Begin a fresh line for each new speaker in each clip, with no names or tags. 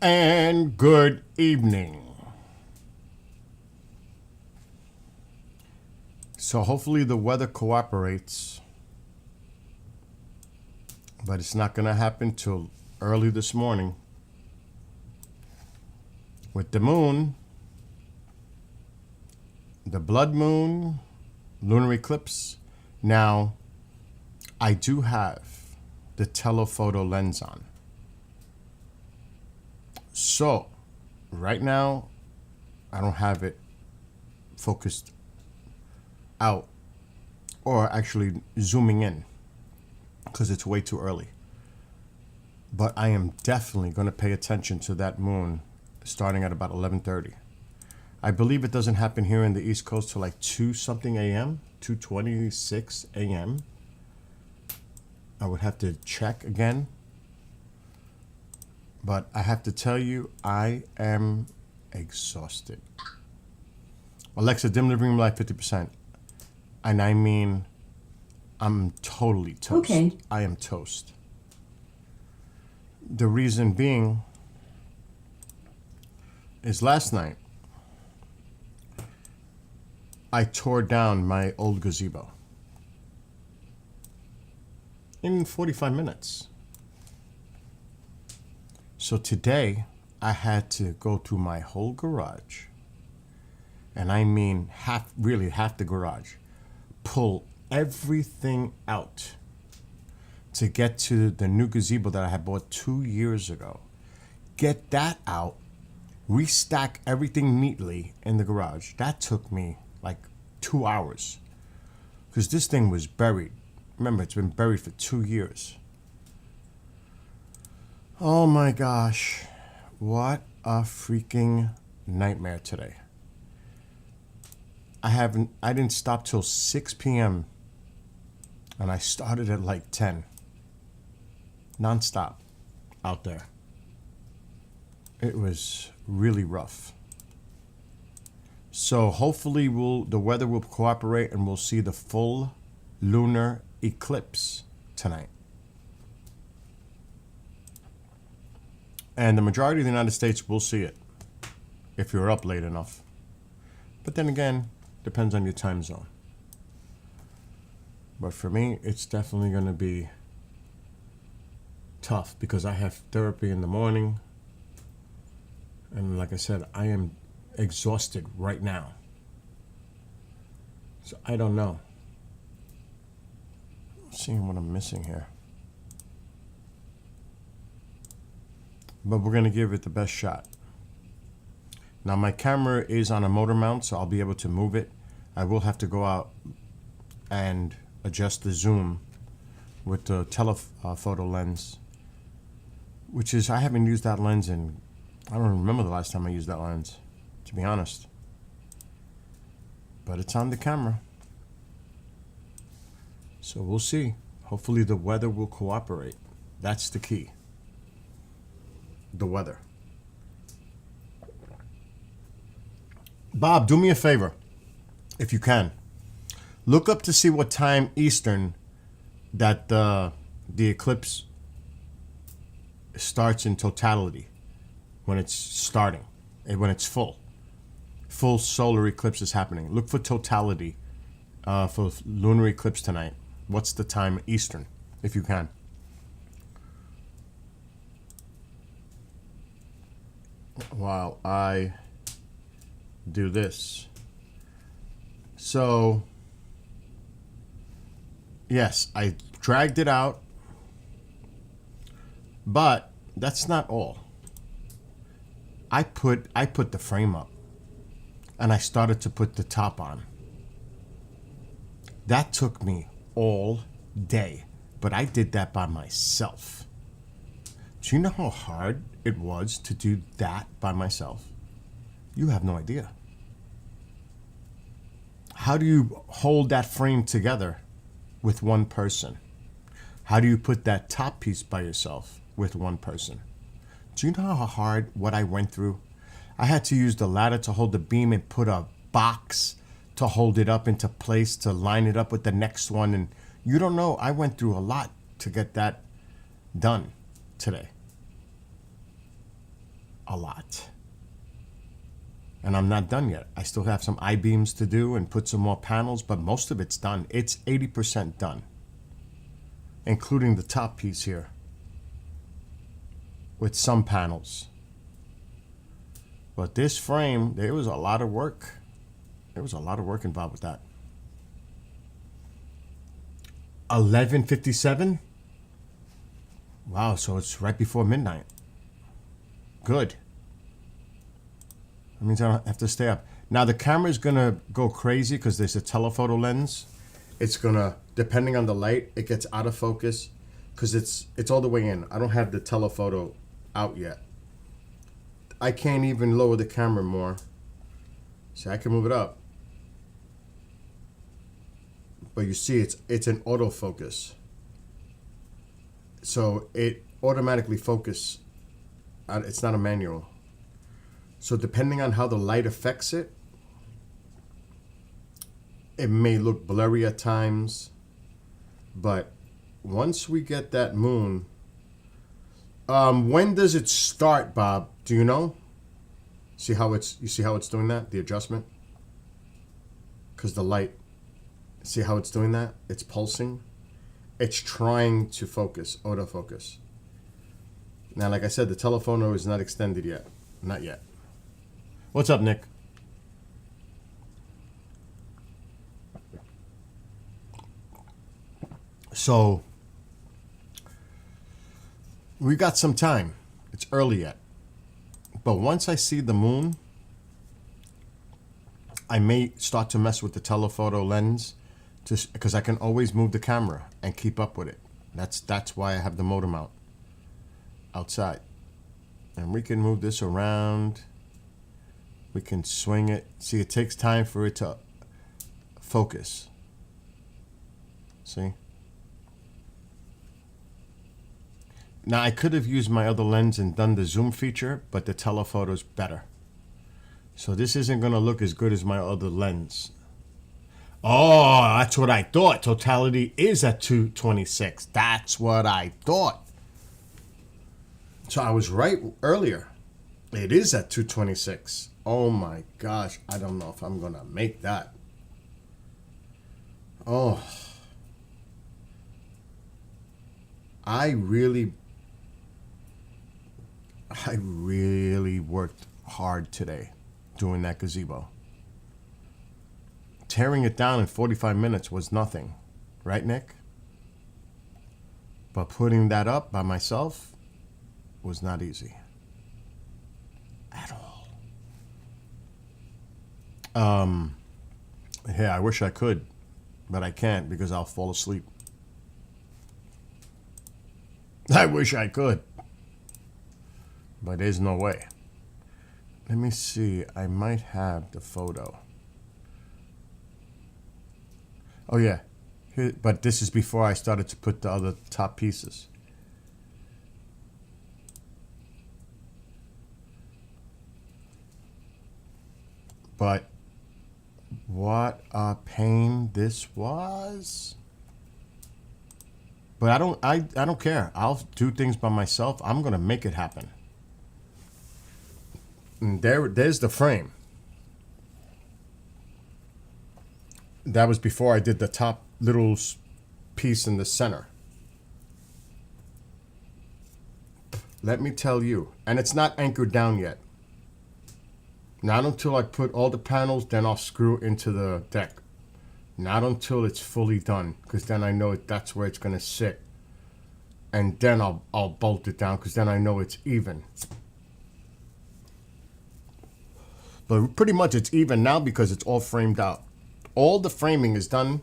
And good evening. So hopefully the weather cooperates, but it's not going to happen till early this morning. With the moon, the blood moon, lunar eclipse. Now, I do have the telephoto lens on. So, right now, I don't have it focused out or actually zooming in because it's way too early. But I am definitely going to pay attention to that moon starting at about 11:30. I believe it doesn't happen here in the East Coast till like 2 something a.m., 2:26 a.m. I would have to check again. But I have to tell you, I am exhausted. Alexa, dim living room light 50%. And I mean, I'm totally toast.
Okay.
I am toast. The reason being is last night, I tore down my old gazebo in 45 minutes. So today, I had to go through my whole garage, and I mean half the garage, pull everything out to get to the new gazebo that I had bought 2 years ago. Get that out, restack everything neatly in the garage. That took me like 2 hours because this thing was buried. Remember, it's been buried for 2 years. Oh my gosh, what a freaking nightmare today. I didn't stop till 6 p.m. and I started at like 10. Non-stop out there. It was really rough. So hopefully the weather will cooperate and we'll see the full lunar eclipse tonight. And the majority of the United States will see it if you're up late enough. But then again, depends on your time zone. But for me, it's definitely going to be tough because I have therapy in the morning. And like I said, I am exhausted right now. So I don't know. Seeing what I'm missing here. But we're going to give it the best shot. Now my camera is on a motor mount, so I'll be able to move it. I will have to go out and adjust the zoom with the telephoto lens, which is, I haven't used that lens in, I don't remember the last time I used that lens, to be honest. But it's on the camera. So we'll see. Hopefully the weather will cooperate. That's the key. The weather. Bob, do me a favor, if you can. Look up to see what time Eastern that the eclipse starts in totality, when it's starting, and when it's full. Full solar eclipse is happening. Look for totality for lunar eclipse tonight. What's the time Eastern, if you can? While I do this. So, yes, I dragged it out, but that's not all. I put the frame up and I started to put the top on. That took me all day, but I did that by myself. Do you know how hard it was to do that by myself? You have no idea. How do you hold that frame together with one person? How do you put that top piece by yourself with one person? Do you know how hard what I went through? I had to use the ladder to hold the beam and put a box to hold it up into place to line it up with the next one. And you don't know, I went through a lot to get that done today. a lot. And I'm not done yet. I still have some I-beams to do and put some more panels, but most of it's done. It's 80% done, including the top piece here with some panels. But this frame, there was a lot of work. There was a lot of work involved with that. 11:57? Wow, so it's right before midnight. Good. That means I don't have to stay up. Now the camera is gonna go crazy because there's a telephoto lens. It's gonna, depending on the light, it gets out of focus because it's all the way in. I don't have the telephoto out yet. I can't even lower the camera more. See, I can move it up. But you see, it's an autofocus. So it automatically focuses. It's not a manual. So depending on how the light affects it, it may look blurry at times. But once we get that moon, when does it start, Bob? Do you know? You see how it's doing that? The adjustment? Because the light, see how it's doing that? It's pulsing. It's trying to focus, autofocus. Now, like I said, the telephoto is not extended yet. Not yet. What's up, Nick? So, we got some time. It's early yet. But once I see the moon, I may start to mess with the telephoto lens because I can always move the camera and keep up with it. That's why I have the motor mount outside. And we can move this around. We can swing it. See, it takes time for it to focus. See? Now, I could have used my other lens and done the zoom feature, but the telephoto's better. So this isn't going to look as good as my other lens. Oh, that's what I thought. Totality is at 226. That's what I thought. So I was right earlier. It is at 226. Oh my gosh. I don't know if I'm going to make that. Oh. I really worked hard today doing that gazebo. Tearing it down in 45 minutes was nothing. Right, Nick? But putting that up by myself was not easy. At all. Yeah, I wish I could, but I can't because I'll fall asleep. I wish I could, but there's no way. Let me see. I might have the photo. Oh, yeah. Here, but this is before I started to put the other top pieces. But what a pain this was. But I don't care. I'll do things by myself. I'm gonna make it happen. And there's the frame. That was before I did the top little piece in the center. Let me tell you, and it's not anchored down yet. Not until I put all the panels, then I'll screw into the deck. Not until it's fully done, because then I know that's where it's going to sit. And then I'll bolt it down, because then I know it's even. But pretty much it's even now because it's all framed out. All the framing is done,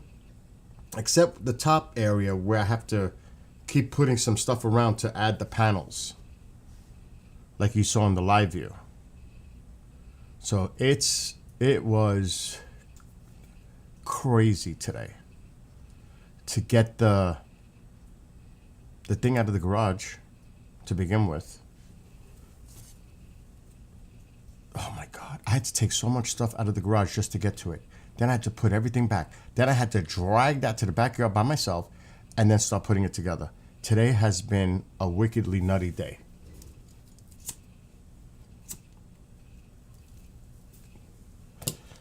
except the top area where I have to keep putting some stuff around to add the panels, like you saw in the live view. So it was crazy today to get the thing out of the garage to begin with. Oh my God, I had to take so much stuff out of the garage just to get to it. Then I had to put everything back. Then I had to drag that to the backyard by myself and then start putting it together. Today has been a wickedly nutty day.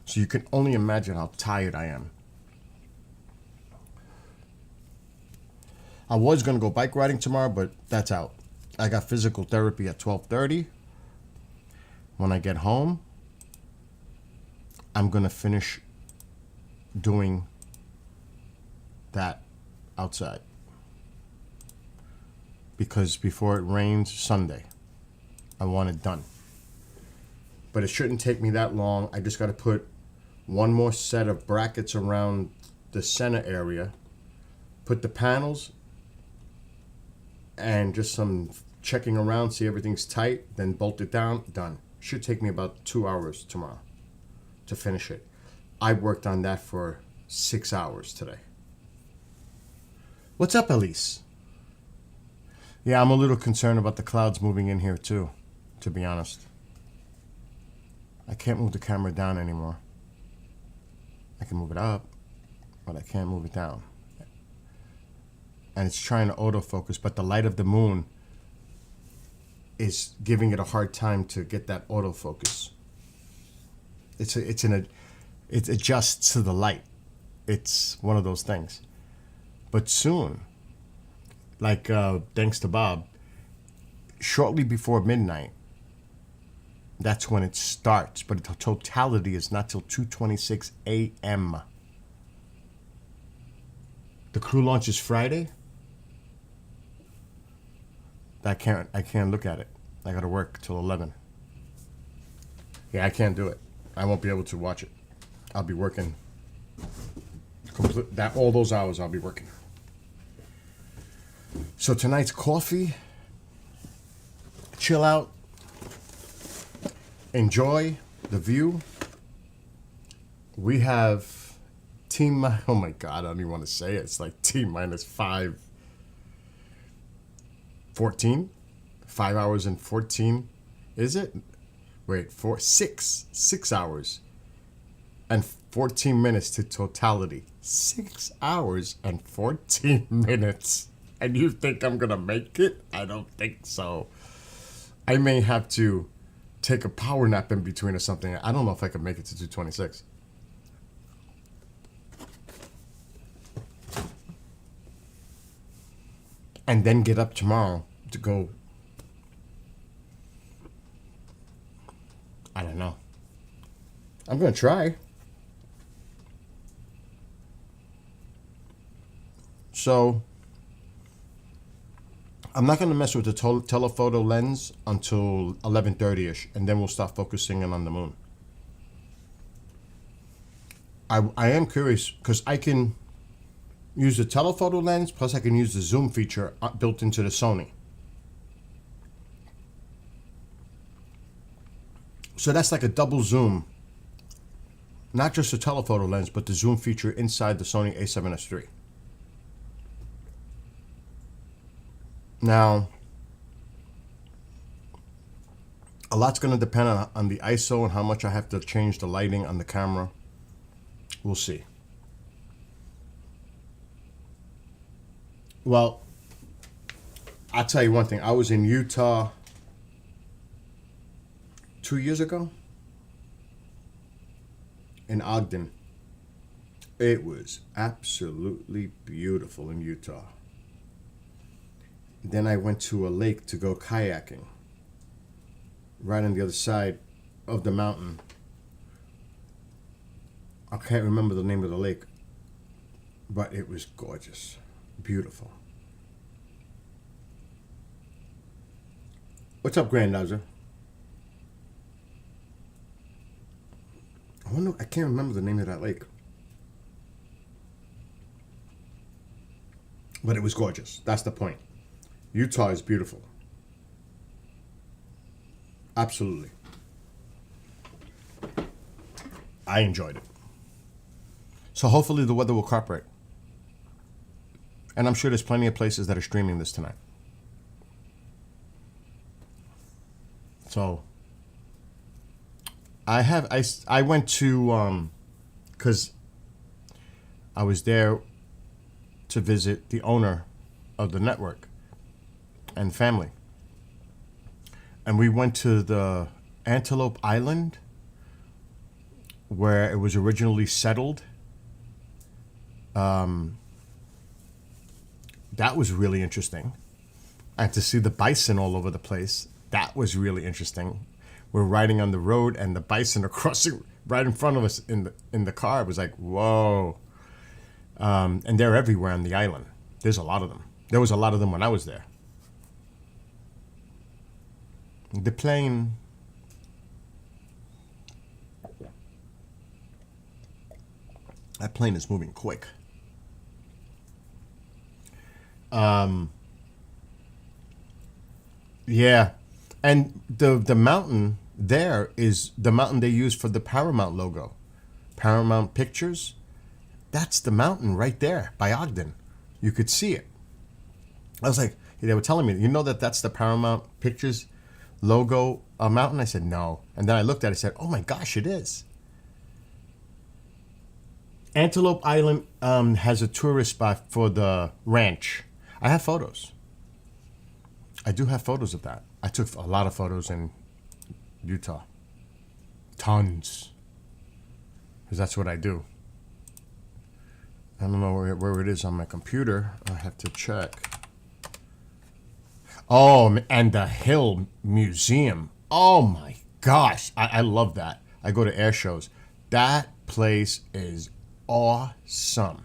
So you can only imagine how tired I am. I was going to go bike riding tomorrow, but that's out. I got physical therapy at 12:30. When I get home, I'm going to finish doing that outside. Because before it rains Sunday, I want it done. But it shouldn't take me that long. I just got to put one more set of brackets around the center area, put the panels, and just some checking around, see everything's tight, then bolt it down, done. Should take me about 2 hours tomorrow to finish it. I worked on that for 6 hours today. What's up, Elise? Yeah, I'm a little concerned about the clouds moving in here too, to be honest. I can't move the camera down anymore. I can move it up, but I can't move it down. And it's trying to autofocus, but the light of the moon is giving it a hard time to get that autofocus. It adjusts to the light. It's one of those things. But soon, like thanks to Bob, shortly before midnight, that's when it starts. But the totality is not till 2:26 a.m. The crew launch is Friday. I can't look at it. I gotta work till 11. Yeah, I can't do it. I won't be able to watch it. I'll be working all those hours I'll be working. So tonight's coffee, chill out, enjoy the view. We have oh my God, I don't even want to say it. It's like T minus 5:14, 5 hours and 14, is it? Wait, 6 hours and 14 minutes to totality. 6 hours and 14 minutes. And you think I'm going to make it? I don't think so. I may have to take a power nap in between or something. I don't know if I could make it to 2:26. And then get up tomorrow to go. I don't know. I'm going to try. So, I'm not going to mess with the telephoto lens until 11:30ish, and then we'll start focusing in on the moon. I am curious, because I can use the telephoto lens, plus I can use the zoom feature built into the Sony. So that's like a double zoom. Not just the telephoto lens, but the zoom feature inside the Sony a7S III. Now, a lot's going to depend on the ISO and how much I have to change the lighting on the camera. We'll see. Well, I'll tell you one thing. I was in Utah 2 years ago in Ogden. It was absolutely beautiful in Utah. Then I went to a lake to go kayaking right on the other side of the mountain. I can't remember the name of the lake, but it was gorgeous, beautiful. What's up, Grandizer? I can't remember the name of that lake. But it was gorgeous. That's the point. Utah is beautiful. Absolutely. I enjoyed it. So hopefully the weather will cooperate. And I'm sure there's plenty of places that are streaming this tonight. So I went to because I was there to visit the owner of the network and family. And we went to the Antelope Island where it was originally settled. That was really interesting. And to see the bison all over the place, that was really interesting. We're riding on the road and the bison are crossing right in front of us in the car. It was like, whoa. And they're everywhere on the island. There's a lot of them. There was a lot of them when I was there. The plane. That plane is moving quick. Yeah. And the mountain there is the mountain they use for the Paramount logo. Paramount Pictures. That's the mountain right there by Ogden. You could see it. I was like, they were telling me, you know that's the Paramount Pictures logo mountain? I said, no. And then I looked at it and said, oh my gosh, it is. Antelope Island has a tourist spot for the ranch. I have photos. I do have photos of that. I took a lot of photos in Utah. Tons. Because that's what I do. I don't know where it is on my computer. I have to check. Oh, and the Hill Museum. Oh my gosh. I love that. I go to air shows. That place is awesome.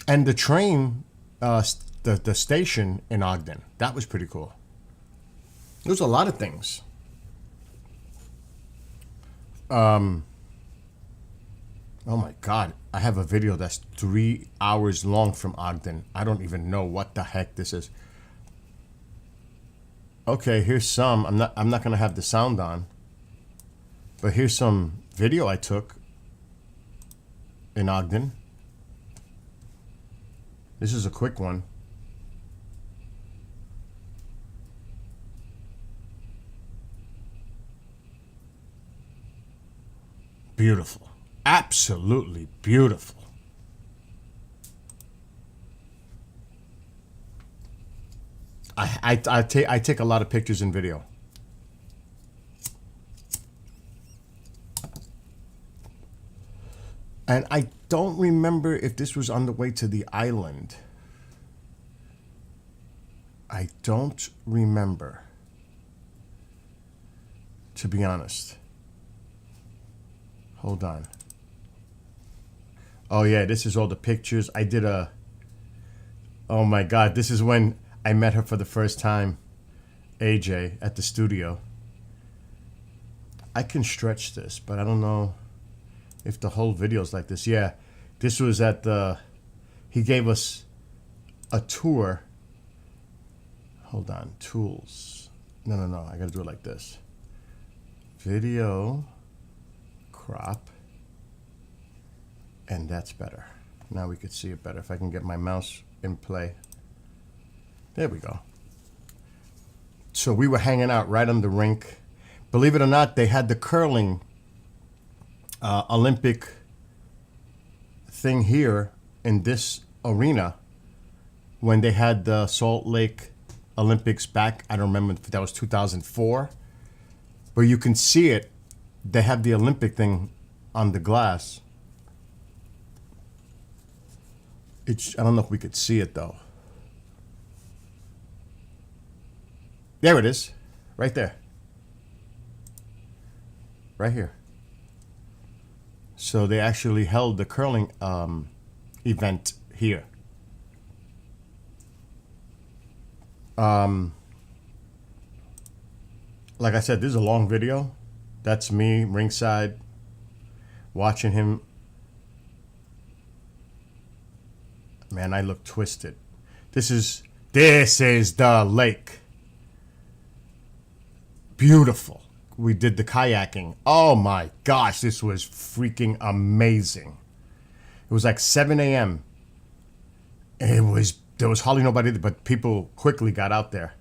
And the train, the station in Ogden, that was pretty cool. There was a lot of things. Oh my God. I have a video that's 3 hours long from Ogden. I don't even know what the heck this is. Okay, here's some. I'm not gonna have the sound on. But here's some video I took in Ogden. This is a quick one. Beautiful. Absolutely beautiful. I take a lot of pictures and video. And I don't remember if this was on the way to the island. I don't remember, to be honest. Hold on. Oh yeah, this is all the pictures. I did a... Oh my God, this is when I met her for the first time. AJ, at the studio. I can stretch this, but I don't know if the whole video's like this. Yeah, this was at the... He gave us a tour. Hold on, tools. No, I gotta do it like this. Video, crop, and that's better. Now we could see it better if I can get my mouse in play. There we go. So we were hanging out right on the rink. Believe it or not, they had the curling Olympic thing here in this arena when they had the Salt Lake Olympics back. I don't remember if that was 2004. But you can see it. They have the Olympic thing on the glass. I don't know if we could see it though. There it is. Right there. Right here. So they actually held the curling event here. Like I said, this is a long video. That's me ringside watching him. Man, I look twisted. This is the lake. Beautiful. We did the kayaking. Oh my gosh, this was freaking amazing. It was like 7 a.m. There was hardly nobody, but people quickly got out there.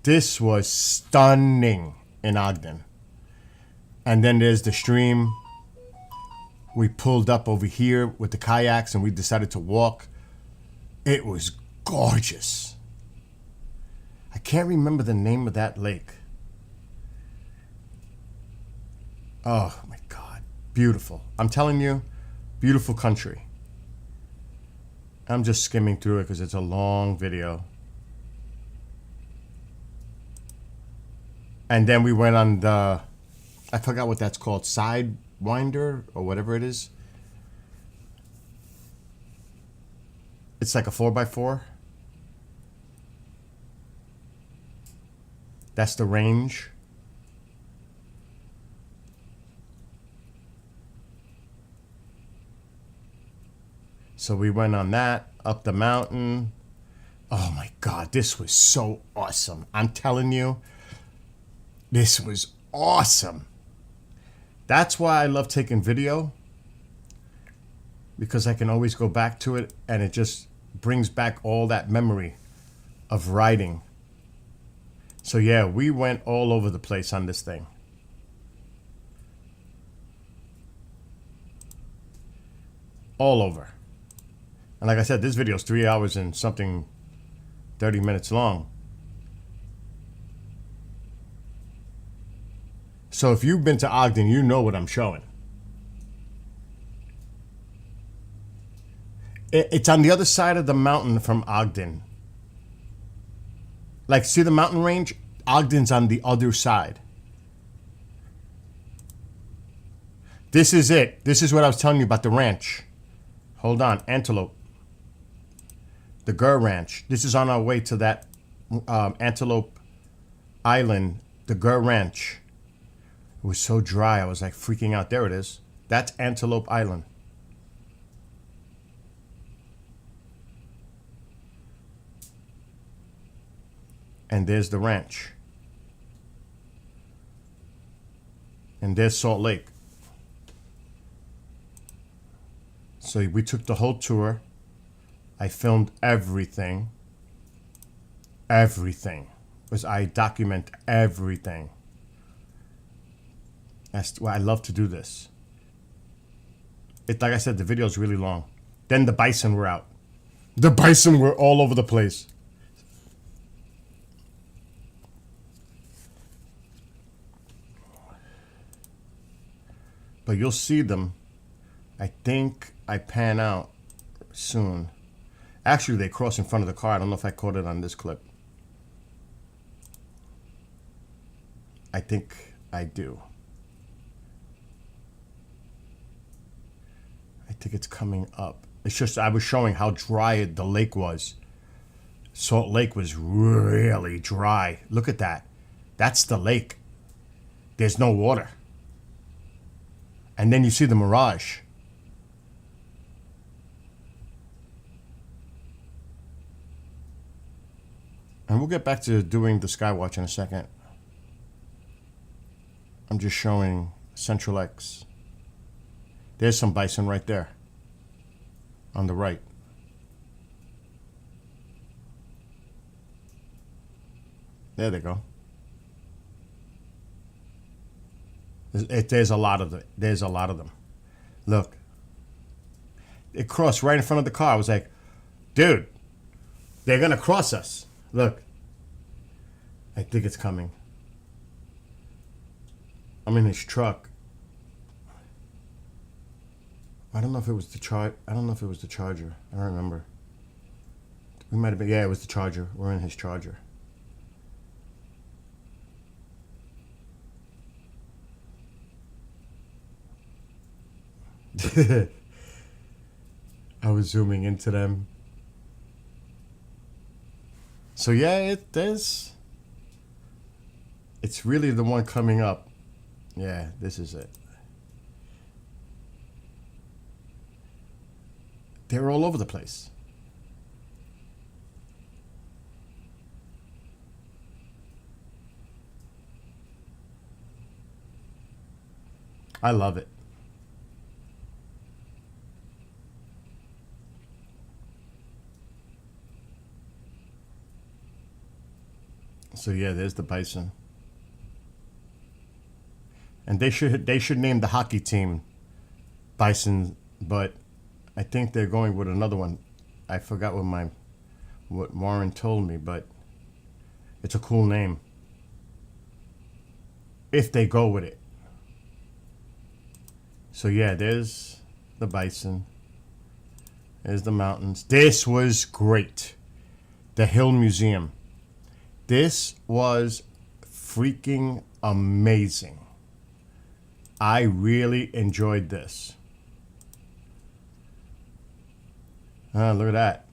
This was stunning in Ogden. And then there's the stream. We pulled up over here with the kayaks and we decided to walk. It was gorgeous. I can't remember the name of that lake. Oh my God. Beautiful. I'm telling you, beautiful country. I'm just skimming through it because it's a long video. And then we went on the, I forgot what that's called, Sidewinder or whatever it is. It's like a 4x4. That's the range. So we went on that, up the mountain. Oh my God, this was so awesome. I'm telling you, this was awesome. That's why I love taking video, because I can always go back to it and it just brings back all that memory of riding. So yeah, we went all over the place on this thing. All over. And like I said, this video is 3 hours and something, 30 minutes long. So if you've been to Ogden, you know what I'm showing. It's on the other side of the mountain from Ogden. Like, see the mountain range? Ogden's on the other side. This is it. This is what I was telling you about the ranch. Hold on, Antelope. The Gur Ranch. This is on our way to that Antelope Island, the Gur Ranch. It was so dry, I was like freaking out. There it is. That's Antelope Island. And there's the ranch. And there's Salt Lake. So we took the whole tour. I filmed everything. Everything. Because I document everything. That's why I love to do this. Like I said, the video is really long. Then the bison were out. The bison were all over the place. But you'll see them. I think I pan out soon. Actually, they cross in front of the car. I don't know if I caught it on this clip. I think I do. I think it's coming up. It's just I was showing how dry the lake was. Salt Lake was really dry. Look at that. That's the lake. There's no water. And then you see the mirage. And we'll get back to doing the Skywatch in a second. I'm just showing Central X. There's some bison right there. On the right. There they go. There's a lot of them. There's a lot of them. Look. It crossed right in front of the car. I was like, dude, they're going to cross us. Look. I think it's coming. I'm in his truck. I don't know if it was the Charger. I don't remember. We might have been. Yeah, it was the Charger. We're in his Charger. I was zooming into them. So yeah, it's really the one coming up. Yeah, this is it. They're all over the place. I love it. So yeah, there's the bison. And they should name the hockey team Bison, but I think they're going with another one. I forgot what Warren told me, but it's a cool name. If they go with it. So yeah, there's the bison. There's the mountains. This was great. The Hill Museum. This was freaking amazing. I really enjoyed this. Look at that.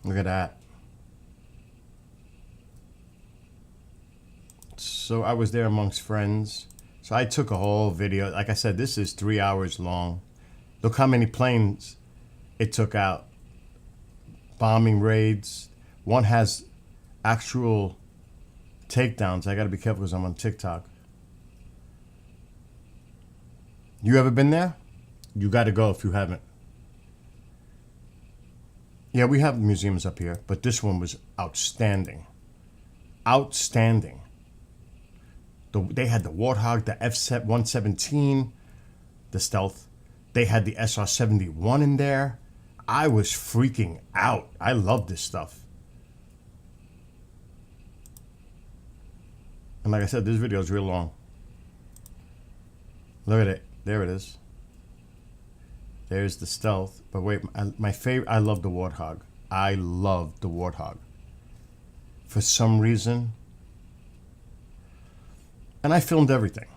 Look at that. So I was there amongst friends. So I took a whole video. Like I said, this is 3 hours long. Look how many planes it took out. Bombing raids. One has actual takedowns. I got to be careful because I'm on TikTok. You ever been there? You got to go if you haven't. Yeah, we have museums up here, but this one was outstanding. Outstanding. They had the Warthog, the F-117, the Stealth. They had the SR-71 in there. I was freaking out. I love this stuff. And like I said, this video is real long. Look at it. There it is. There's the Stealth. But wait, my favorite, I love the Warthog. I love the Warthog. For some reason. And I filmed everything.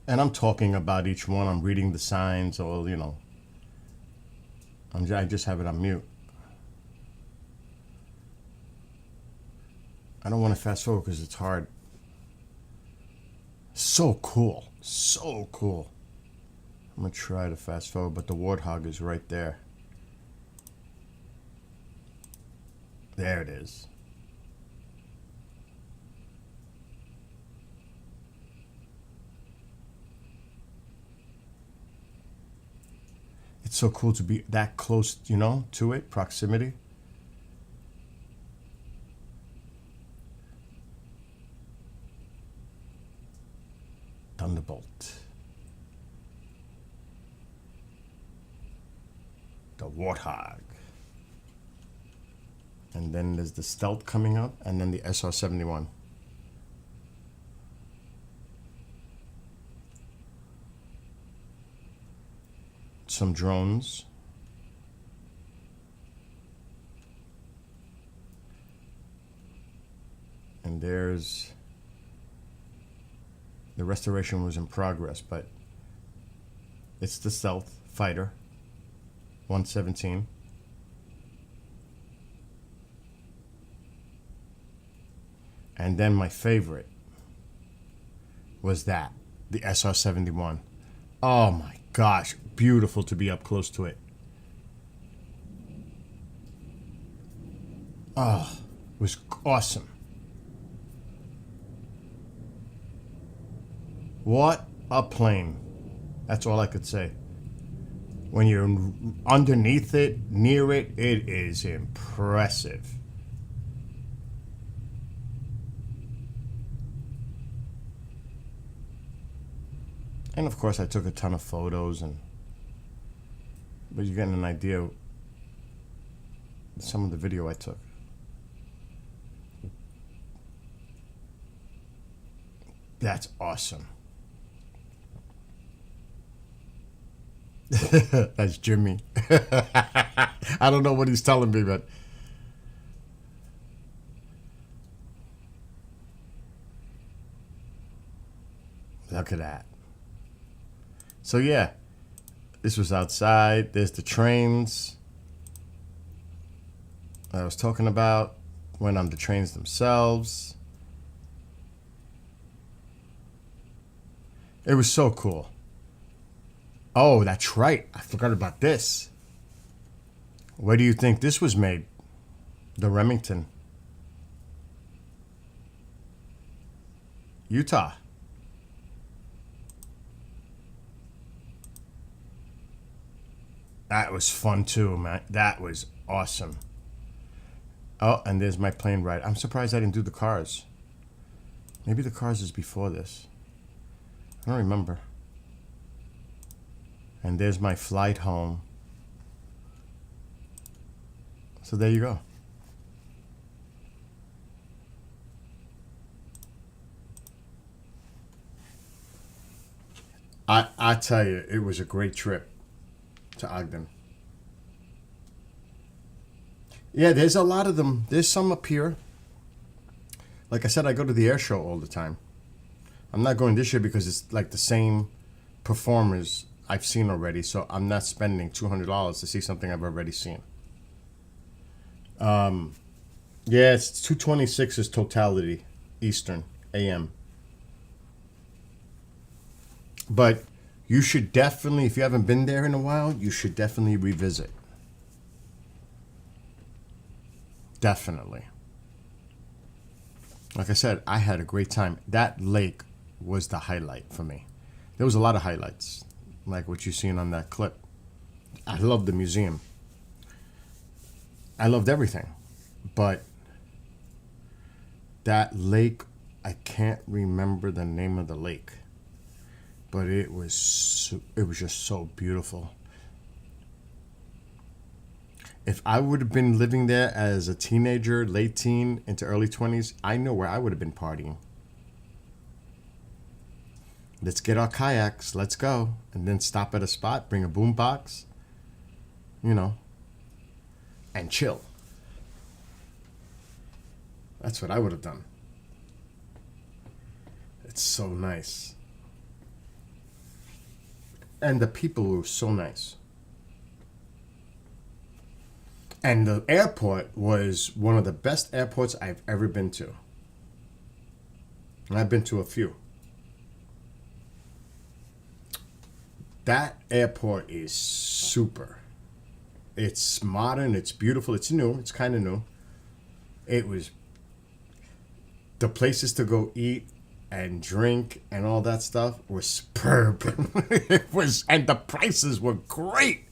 And I'm talking about each one. I'm reading the signs or, you know. I just have it on mute. I don't want to fast forward because it's hard. So cool. So cool. I'm going to try to fast forward, but the Warthog is right there. There it is. It's so cool to be that close, you know, to it, proximity. Thunderbolt. The Warthog. And then there's the Stealth coming up, and then the SR-71. Some drones. And there's the restoration was in progress, but it's the Stealth Fighter 117. And then my favorite was that, the SR-71. Oh my gosh, beautiful to be up close to it. Oh, it was awesome. What a plane. That's all I could say. When you're underneath it, near it, it is impressive. And of course I took a ton of photos, but you're getting an idea of some of the video I took. That's awesome. That's Jimmy. I don't know what he's telling me, but look at that. So yeah, this was outside. There's the trains I was talking about. Went on the trains themselves. It was so cool. Oh, that's right. I forgot about this. Where do you think this was made? The Remington. Utah. That was fun too, man. That was awesome. Oh, and there's my plane ride. I'm surprised I didn't do the cars. Maybe the cars is before this. I don't remember. And there's my flight home. So there you go. I tell you, it was a great trip to Ogden. Yeah, there's a lot of them. There's some up here. Like I said, I go to the air show all the time. I'm not going this year because it's like the same performers I've seen already, so I'm not spending $200 to see something I've already seen. Yeah, it's 226 is totality Eastern AM. But you should definitely, if you haven't been there in a while, you should definitely revisit. Definitely. Like I said, I had a great time. That lake was the highlight for me. There was a lot of highlights, like what you've seen on that clip. I loved the museum. I loved everything. But that lake, I can't remember the name of the lake. But it was just so beautiful. If I would have been living there as a teenager, late teen into early 20s, I know where I would have been partying. Let's get our kayaks, let's go. And then stop at a spot, bring a boombox, you know, and chill. That's what I would have done. It's so nice. And the people were so nice. And the airport was one of the best airports I've ever been to. And I've been to a few. That airport is super. It's modern, it's beautiful, it's new, it's kind of new. It was the places to go eat and drink and all that stuff was superb. It was, and the prices were great.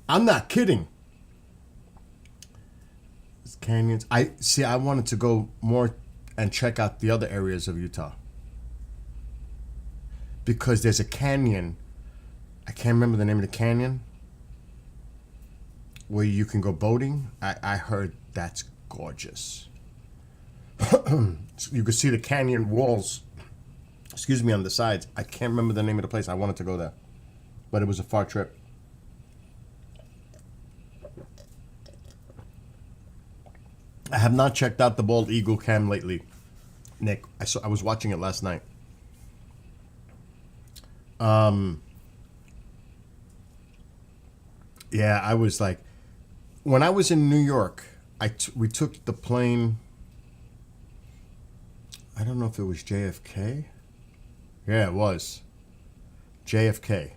I'm not kidding. Canyons. I wanted to go more and check out the other areas of Utah. Because there's a canyon. I can't remember the name of the canyon. Where you can go boating. I heard that's gorgeous. You could see the canyon walls. Excuse me, on the sides. I can't remember the name of the place. I wanted to go there. But it was a far trip. I have not checked out the Bald Eagle cam lately, Nick. I was watching it last night. Yeah, I was like, when I was in New York, we took the plane. I don't know if it was JFK. Yeah, it was JFK.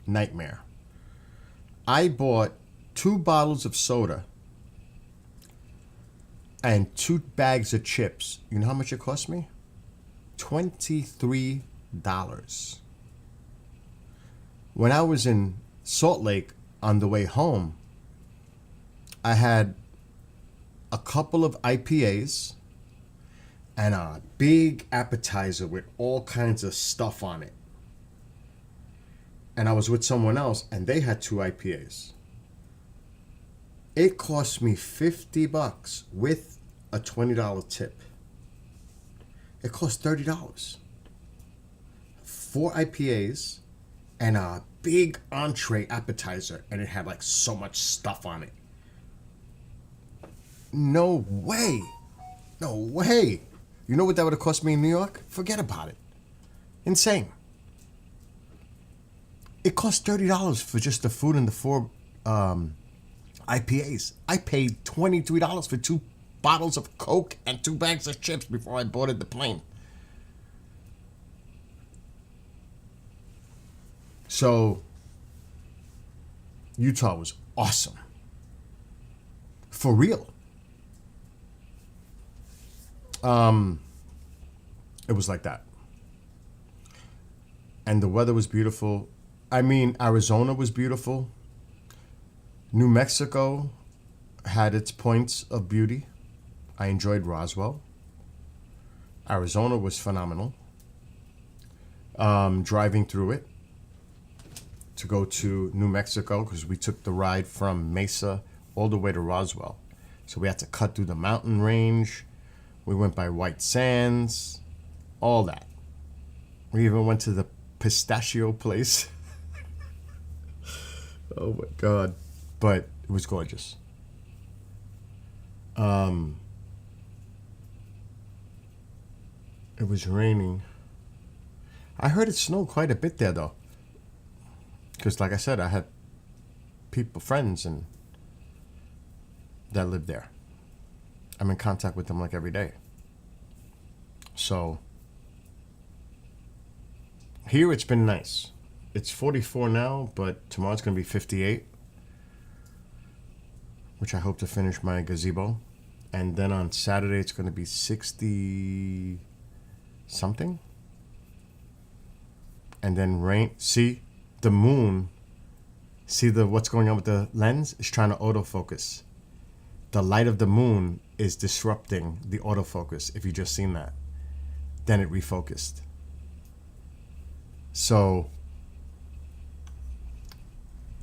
Nightmare. I bought 2 bottles of soda and 2 bags of chips. You know how much it cost me? $23. When I was in Salt Lake on the way home, I had a couple of IPAs and a big appetizer with all kinds of stuff on it. And I was with someone else and they had 2 IPAs. It cost me $50 with a $20 tip. It cost $30. 4 IPAs and a big entree appetizer, and it had like so much stuff on it. No way. No way. You know what that would have cost me in New York? Forget about it. Insane. It cost $30 for just the food and the 4 IPAs. I paid $23 for 2 bottles of Coke and 2 bags of chips before I boarded the plane. So, Utah was awesome. For real. It was like that. And the weather was beautiful. I mean, Arizona was beautiful. New Mexico had its points of beauty. I enjoyed Roswell. Arizona was phenomenal. Driving through it to go to New Mexico, because we took the ride from Mesa all the way to Roswell. So we had to cut through the mountain range. We went by White Sands, all that. We even went to the pistachio place. Oh my God. But it was gorgeous. It was raining. I heard it snowed quite a bit there though. Because like I said, I had friends and that live there. I'm in contact with them like every day. So here it's been nice. It's 44 now, but tomorrow it's going to be 58, which I hope to finish my gazebo. And then on Saturday it's going to be 60 something. And then rain. See the moon. See what's going on with the lens? It's trying to autofocus. The light of the moon is disrupting the autofocus. If you just seen that, then it refocused. So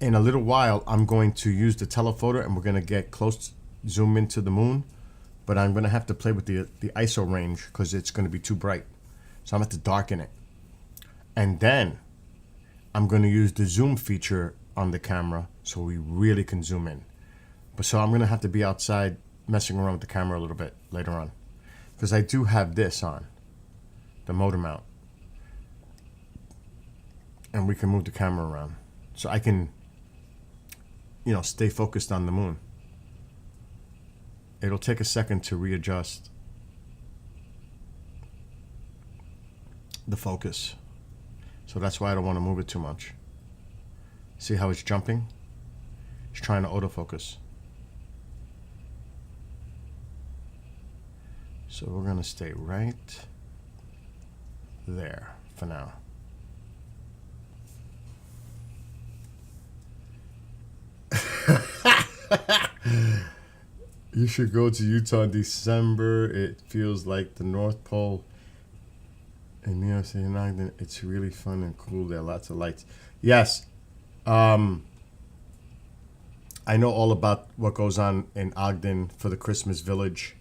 in a little while, I'm going to use the telephoto and we're going to get close, zoom into the moon. But I'm going to have to play with the ISO range because it's going to be too bright. So I'm going to have to darken it. And then I'm going to use the zoom feature on the camera so we really can zoom in. But so I'm going to have to be outside messing around with the camera a little bit later on. Because I do have this on, the motor mount. And we can move the camera around. So I can, stay focused on the moon. It'll take a second to readjust the focus. So that's why I don't want to move it too much. See how it's jumping? It's trying to autofocus. So we're going to stay right there for now. You should go to Utah in December. It feels like the North Pole. In New York City and Ogden, it's really fun and cool there. Lots of lights. Yes. I know all about what goes on in Ogden for the Christmas Village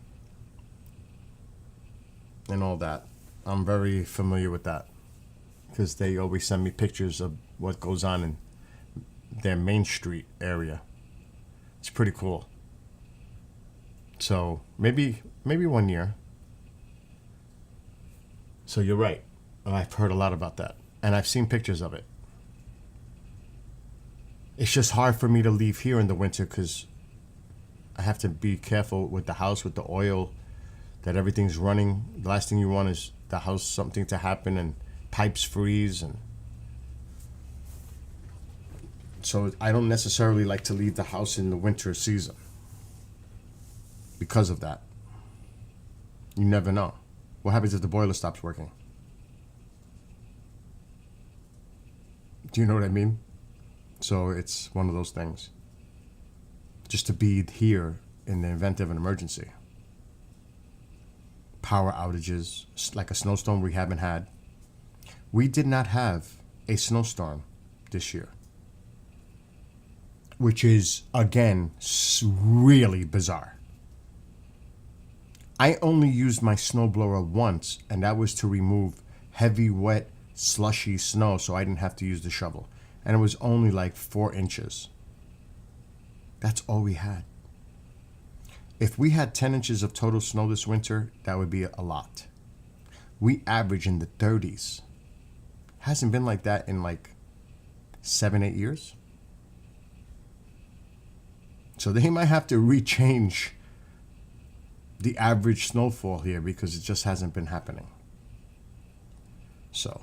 and all that. I'm very familiar with that because they always send me pictures of what goes on in their Main Street area. It's pretty cool. So maybe 1 year. So you're right. I've heard a lot about that. And I've seen pictures of it. It's just hard for me to leave here in the winter because I have to be careful with the house, with the oil, that everything's running. The last thing you want is the house, something to happen and pipes freeze. And so I don't necessarily like to leave the house in the winter season because of that. You never know. What happens if the boiler stops working? Do you know what I mean? So it's one of those things. Just to be here in the event of an emergency. Power outages, like a snowstorm we haven't had. We did not have a snowstorm this year. Which is, again, really bizarre. I only used my snowblower once, and that was to remove heavy, wet, slushy snow so I didn't have to use the shovel. And it was only like 4 inches. That's all we had. If we had 10 inches of total snow this winter, that would be a lot. We average in the 30s. Hasn't been like that in like 7-8 years. So they might have to rechange the average snowfall here because it just hasn't been happening. So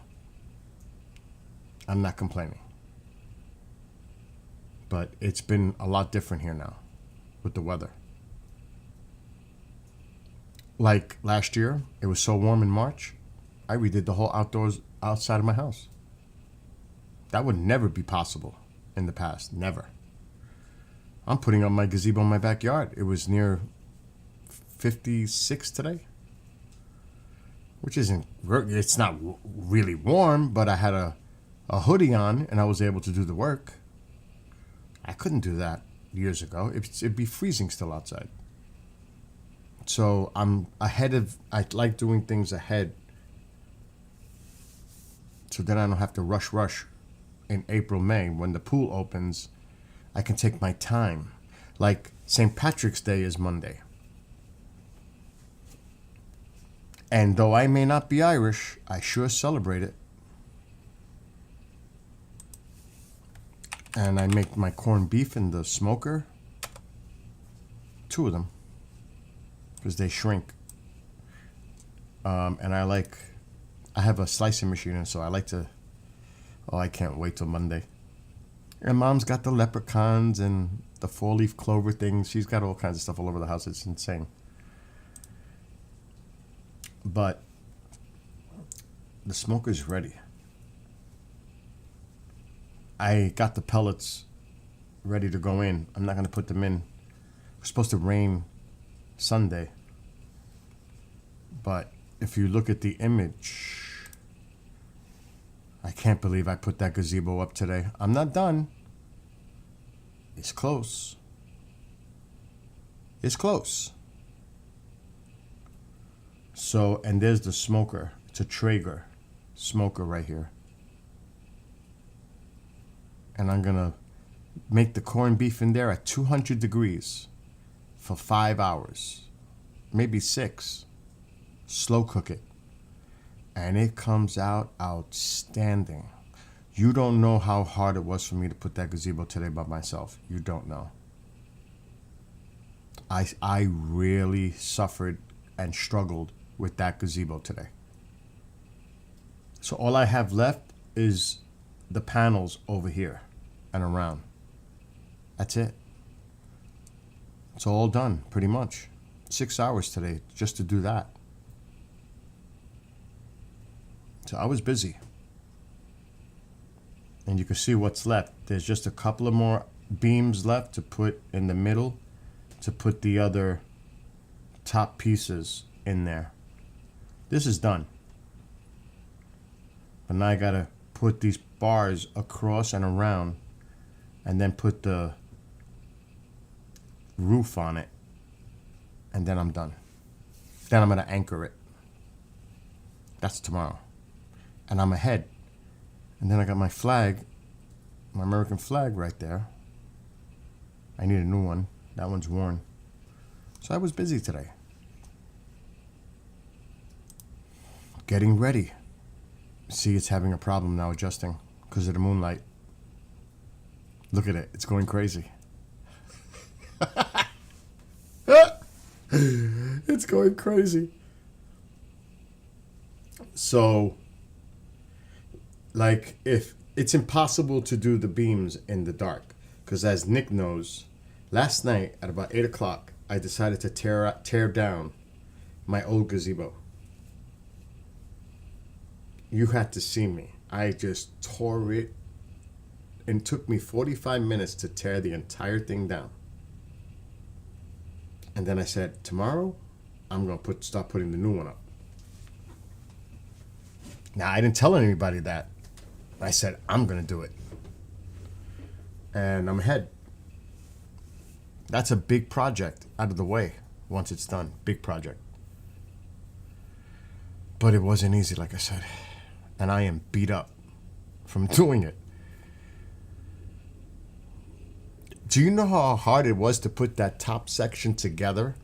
I'm not complaining. But it's been a lot different here now with the weather. Like last year, it was so warm in March, I redid the whole outdoors outside of my house. That would never be possible in the past. Never. I'm putting up my gazebo in my backyard. It was near 56 today, which isn't, it's not really warm, but I had a hoodie on and I was able to do the work. I couldn't do that years ago. It'd be freezing still outside. So I'm I like doing things ahead So then I don't have to rush in April, May. When the pool opens, I can take my time. Like St. Patrick's Day is Monday. And though I may not be Irish, I sure celebrate it. And I make my corned beef in the smoker. 2 of them. Because they shrink. And I have a slicing machine, and so I like to, I can't wait till Monday. And Mom's got the leprechauns and the 4-leaf clover things. She's got all kinds of stuff all over the house. It's insane. But the smoker's ready. I got the pellets ready to go in. I'm not going to put them in. It's supposed to rain Sunday. But if you look at the image, I can't believe I put that gazebo up today. I'm not done. It's close. It's close. So, and there's the smoker. It's a Traeger smoker right here. And I'm going to make the corned beef in there at 200 degrees for 5 hours, maybe 6. Slow cook it. And it comes out outstanding. You don't know how hard it was for me to put that gazebo today by myself. You don't know. I really suffered and struggled with that gazebo today. So all I have left is the panels over here and around. That's it. It's all done, pretty much. 6 hours today just to do that. So I was busy. And you can see what's left. There's just a couple of more beams left to put in the middle to put the other top pieces in there. This is done. But now I gotta put these bars across and around and then put the roof on it. And then I'm done. Then I'm gonna anchor it. That's tomorrow. And I'm ahead. And then I got my flag, my American flag right there. I need a new one. That one's worn. So I was busy today. Getting ready. See, it's having a problem now adjusting because of the moonlight. Look at it. It's going crazy. It's going crazy. So, like, if it's impossible to do the beams in the dark, because as Nick knows, last night at about 8 o'clock, I decided to tear down my old gazebo. You had to see me. I just tore it, and it took me 45 minutes to tear the entire thing down. And then I said, tomorrow, I'm going to start putting the new one up. Now, I didn't tell anybody that. I said, I'm going to do it. And I'm ahead. That's a big project out of the way once it's done. Big project. But it wasn't easy, like I said. And I am beat up from doing it. Do you know how hard it was to put that top section together?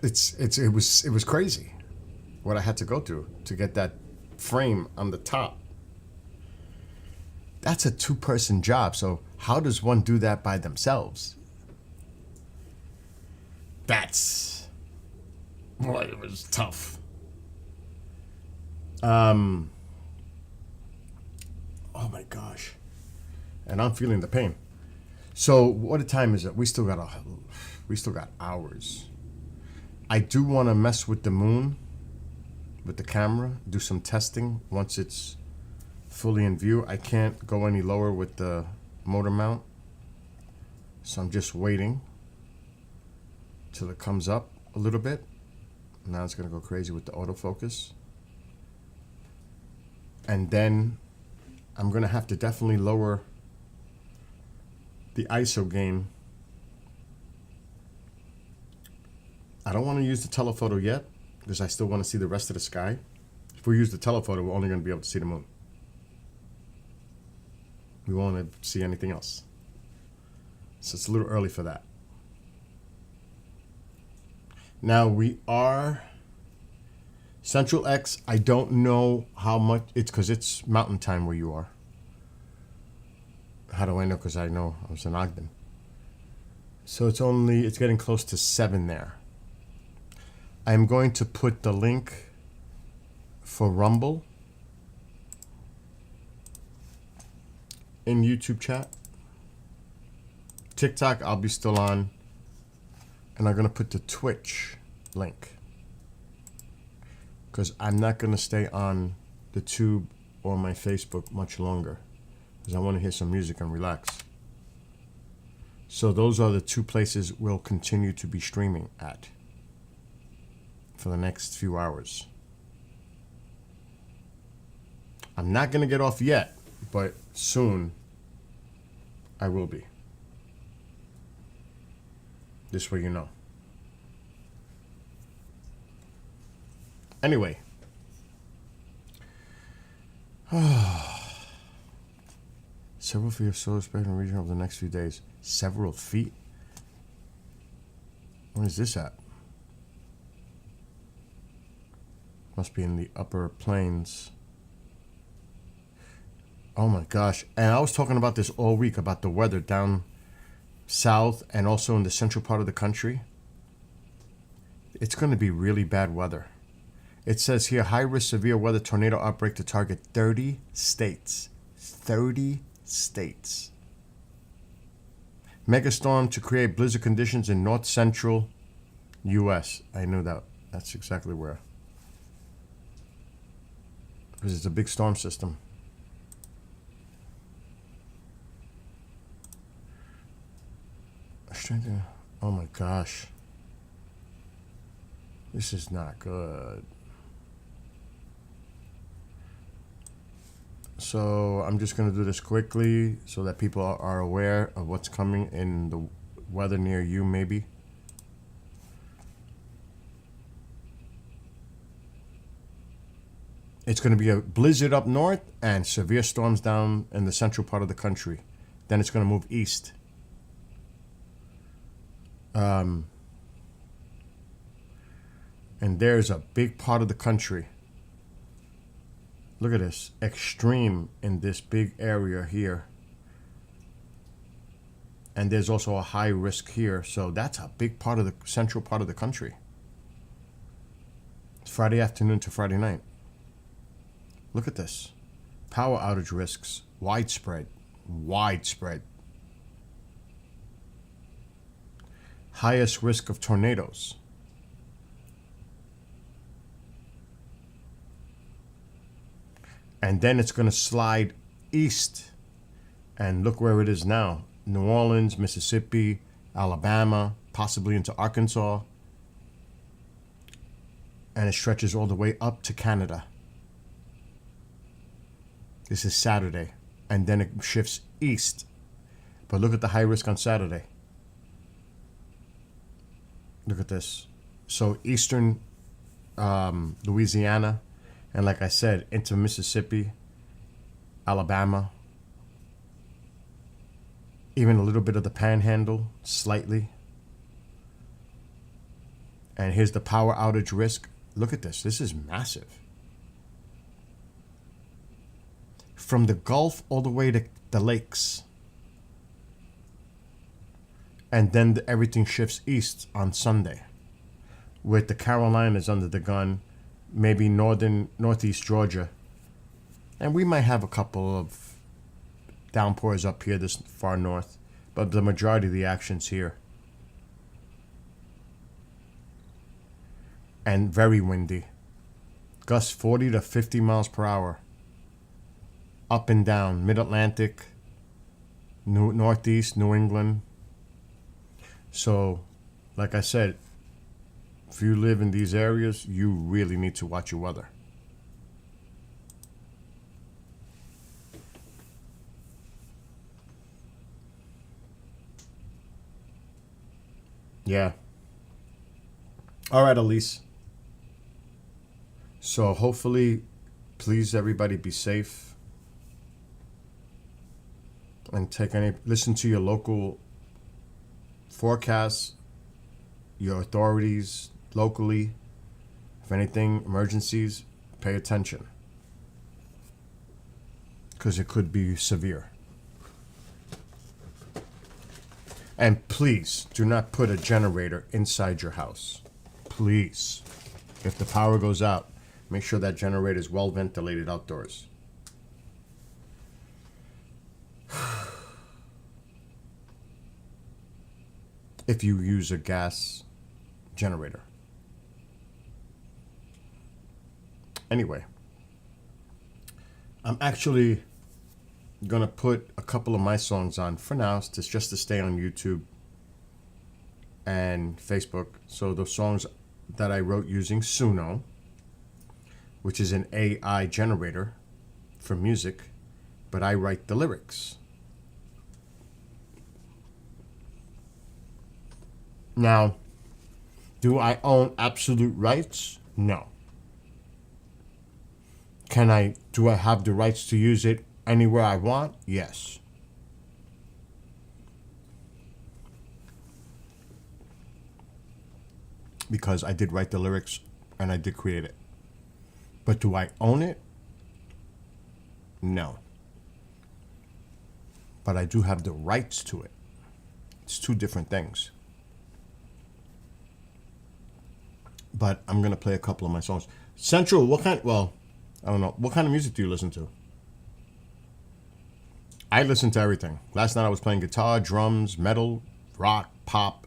It was crazy what I had to go through to get that frame on the top. That's a 2-person job, so how does one do that by themselves? Boy, it was tough. Oh my gosh. And I'm feeling the pain. So what time is it? We still got hours. I do want to mess with the moon, with the camera, do some testing once it's fully in view. I can't go any lower with the motor mount, so I'm just waiting till it comes up a little bit. Now it's going to go crazy with the autofocus. And then I'm going to have to definitely lower the ISO gain. I don't want to use the telephoto yet because I still want to see the rest of the sky. If we use the telephoto, we're only going to be able to see the moon. We won't see anything else. So it's a little early for that. Now we are Central X. I don't know how much it's because it's mountain time where you are. How do I know? Because I know I was in Ogden. So it's getting close to 7 there. I'm going to put the link for Rumble in YouTube chat. TikTok, I'll be still on. And I'm going to put the Twitch link. Because I'm not going to stay on the tube or my Facebook much longer. Because I want to hear some music and relax. So those are the 2 places we'll continue to be streaming at for the next few hours. I'm not going to get off yet, but soon I will be. This way you know. Anyway. Several feet of solar spectrum region over the next few days. Several feet? Where is this at? Must be in the upper plains. Oh my gosh. And I was talking about this all week, about the weather down south and also in the central part of the country. It's going to be really bad weather. It says here, high-risk severe weather tornado outbreak to target 30 states. 30 states. Megastorm to create blizzard conditions in north central U.S. I knew that. That's exactly where. Because it's a big storm system. Oh my gosh. This is not good. So I'm just going to do this quickly so that people are aware of what's coming in the weather near you, maybe. It's going to be a blizzard up north and severe storms down in the central part of the country. Then it's going to move east. And there's a big part of the country. Look at this. Extreme in this big area here. And there's also a high risk here. So that's a big part of the central part of the country. Friday afternoon to Friday night. Look at this. Power outage risks. Widespread. Widespread. Highest risk of tornadoes. And then it's going to slide east. And look where it is now. New Orleans, Mississippi, Alabama, possibly into Arkansas. And it stretches all the way up to Canada. This is Saturday. And then it shifts east. But look at the high risk on Saturday. Look at this. So eastern Louisiana. And like I said, into Mississippi, Alabama, even a little bit of the panhandle, slightly. And here's the power outage risk. Look at this. This is massive. From the Gulf all the way to the lakes. And then everything shifts east on Sunday. With the Carolinas under the gun. Maybe northeast Georgia. And we might have a couple of downpours up here this far north. But the majority of the action's here. And very windy. Gusts 40 to 50 miles per hour. Up and down. Mid-Atlantic. Northeast, New England. So, like I said, if you live in these areas, you really need to watch your weather. Yeah. All right, Elise. So hopefully, please everybody be safe and listen to your local forecasts, your authorities locally. If anything, emergencies, pay attention because it could be severe. And please do not put a generator inside your house. Please. If the power goes out, make sure that generator is well ventilated outdoors. If you use a gas generator. Anyway, I'm actually gonna put a couple of my songs on for now, just to stay on YouTube and Facebook. So the songs that I wrote using Suno, which is an AI generator for music, but I write the lyrics. Now, do I own absolute rights? No. Do I have the rights to use it anywhere I want? Yes. Because I did write the lyrics and I did create it. But do I own it? No. But I do have the rights to it. It's two different things. But I'm going to play a couple of my songs. Central, I don't know. What kind of music do you listen to? I listen to everything. Last night I was playing guitar, drums, metal, rock, pop.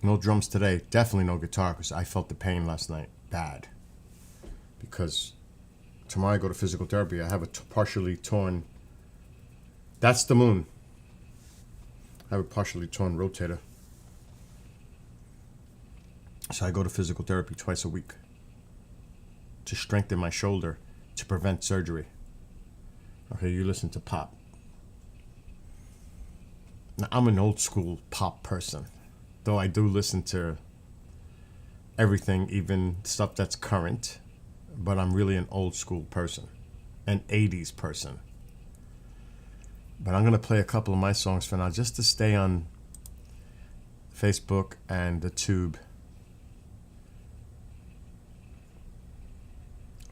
No drums today. Definitely no guitar because I felt the pain last night. Bad. Because tomorrow I go to physical therapy. I have a partially torn... That's the moon. I have a partially torn rotator. So I go to physical therapy twice a week to strengthen my shoulder to prevent surgery. Okay, you listen to pop. Now, I'm an old school pop person, though I do listen to everything, even stuff that's current, but I'm really an old school person, an 80s person. But I'm going to play a couple of my songs for now just to stay on Facebook and the tube.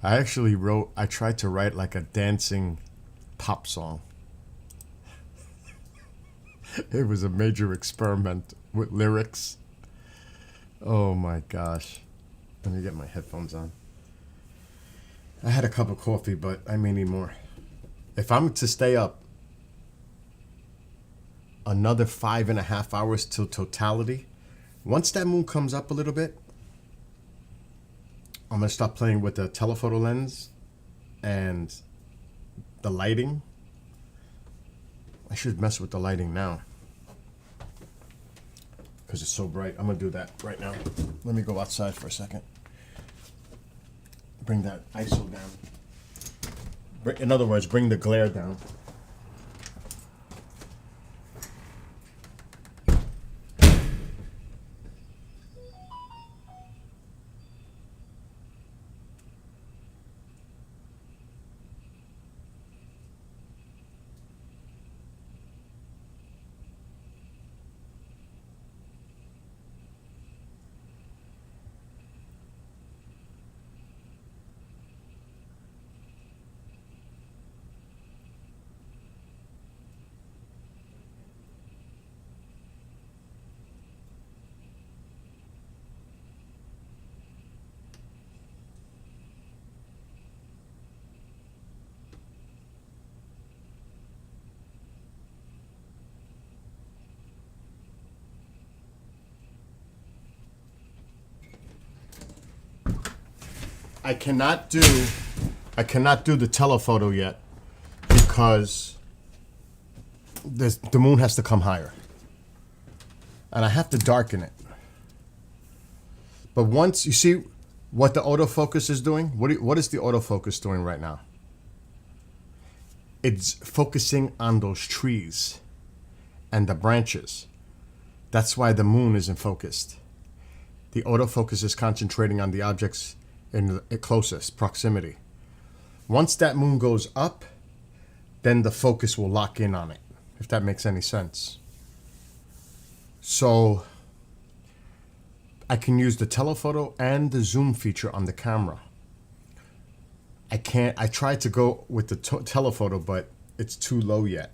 I tried to write like a dancing pop song. It was a major experiment with lyrics. Oh my gosh. Let me get my headphones on. I had a cup of coffee, but I may need more. If I'm to stay up another 5.5 hours till totality, once that moon comes up a little bit, I'm going to stop playing with the telephoto lens and the lighting. I should mess with the lighting now because it's so bright. I'm going to do that right now. Let me go outside for a second. Bring that ISO down. In other words, bring the glare down. I cannot do the telephoto yet because the moon has to come higher. And I have to darken it. But once you see what the autofocus is doing, what is the autofocus doing right now? It's focusing on those trees and the branches. That's why the moon isn't focused. The autofocus is concentrating on the objects in the closest proximity. Once that moon goes up, then the focus will lock in on it, if that makes any sense. So I can use the telephoto and the zoom feature on the camera. I tried to go with the telephoto, but it's too low yet.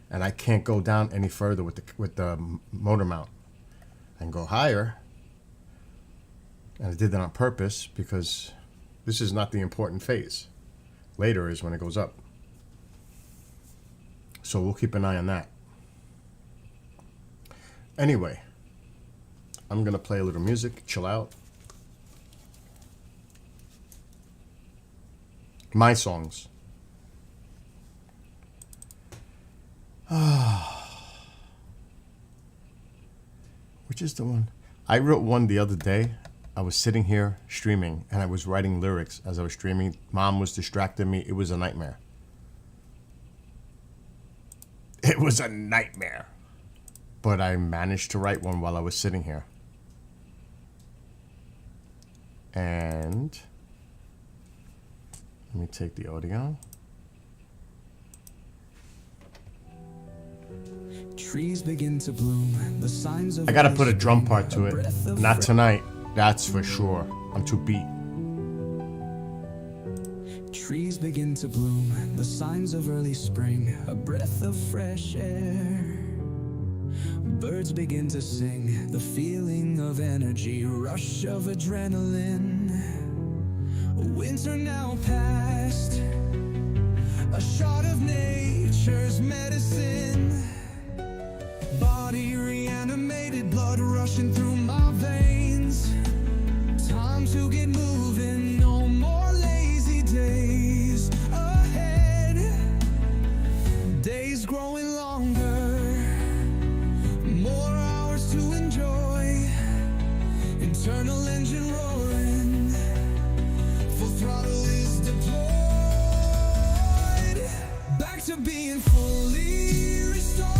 And I can't go down any further with the motor mount. I can go higher. And I did that on purpose because this is not the important phase. Later is when it goes up. So we'll keep an eye on that. Anyway, I'm going to play a little music, chill out. My songs. Which is the one? I wrote one the other day. I was sitting here streaming and I was writing lyrics as I was streaming. Mom was distracting me. It was a nightmare. It was a nightmare. But I managed to write one while I was sitting here. And let me take the audio.
Trees begin to bloom. The signs of
I gotta put a drum part to it. Not tonight, that's for sure. I'm too beat.
Trees begin to bloom. The signs of early spring. A breath of fresh air. Birds begin to sing. The feeling of energy. Rush of adrenaline. Winter now past. A shot of nature's medicine. Body reanimated, blood rushing through my veins. Time to get moving, no more lazy days ahead. Days growing longer, more hours to enjoy. Internal engine roaring, full throttle is deployed. Back to being fully restored.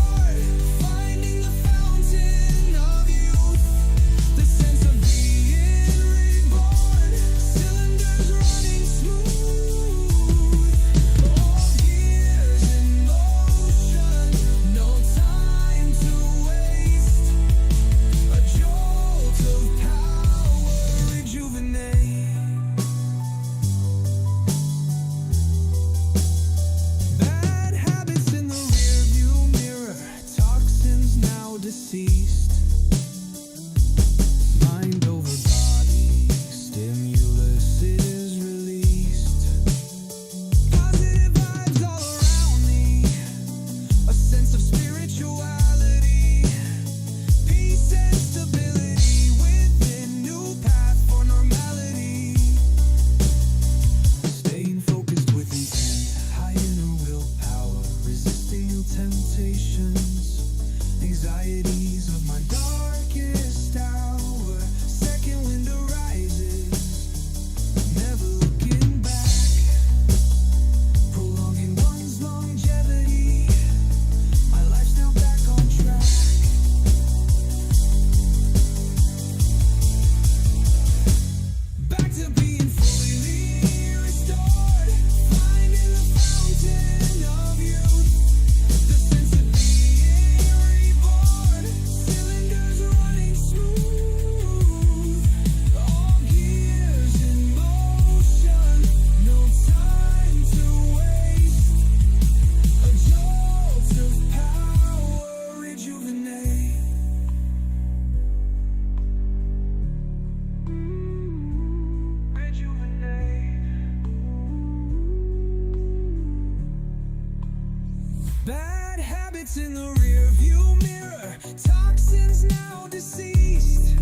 Bad habits in the rear view mirror. Toxins now deceased.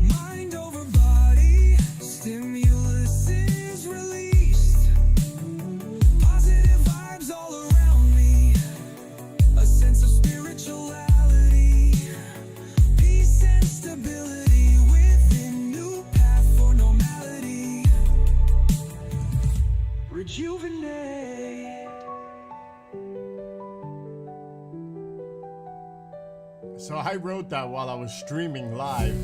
Mind over body. Stimulus is released. Positive vibes all around me. A sense of spirituality. Peace and stability within. New path for normality. Rejuvenate.
So I wrote that while I was streaming live.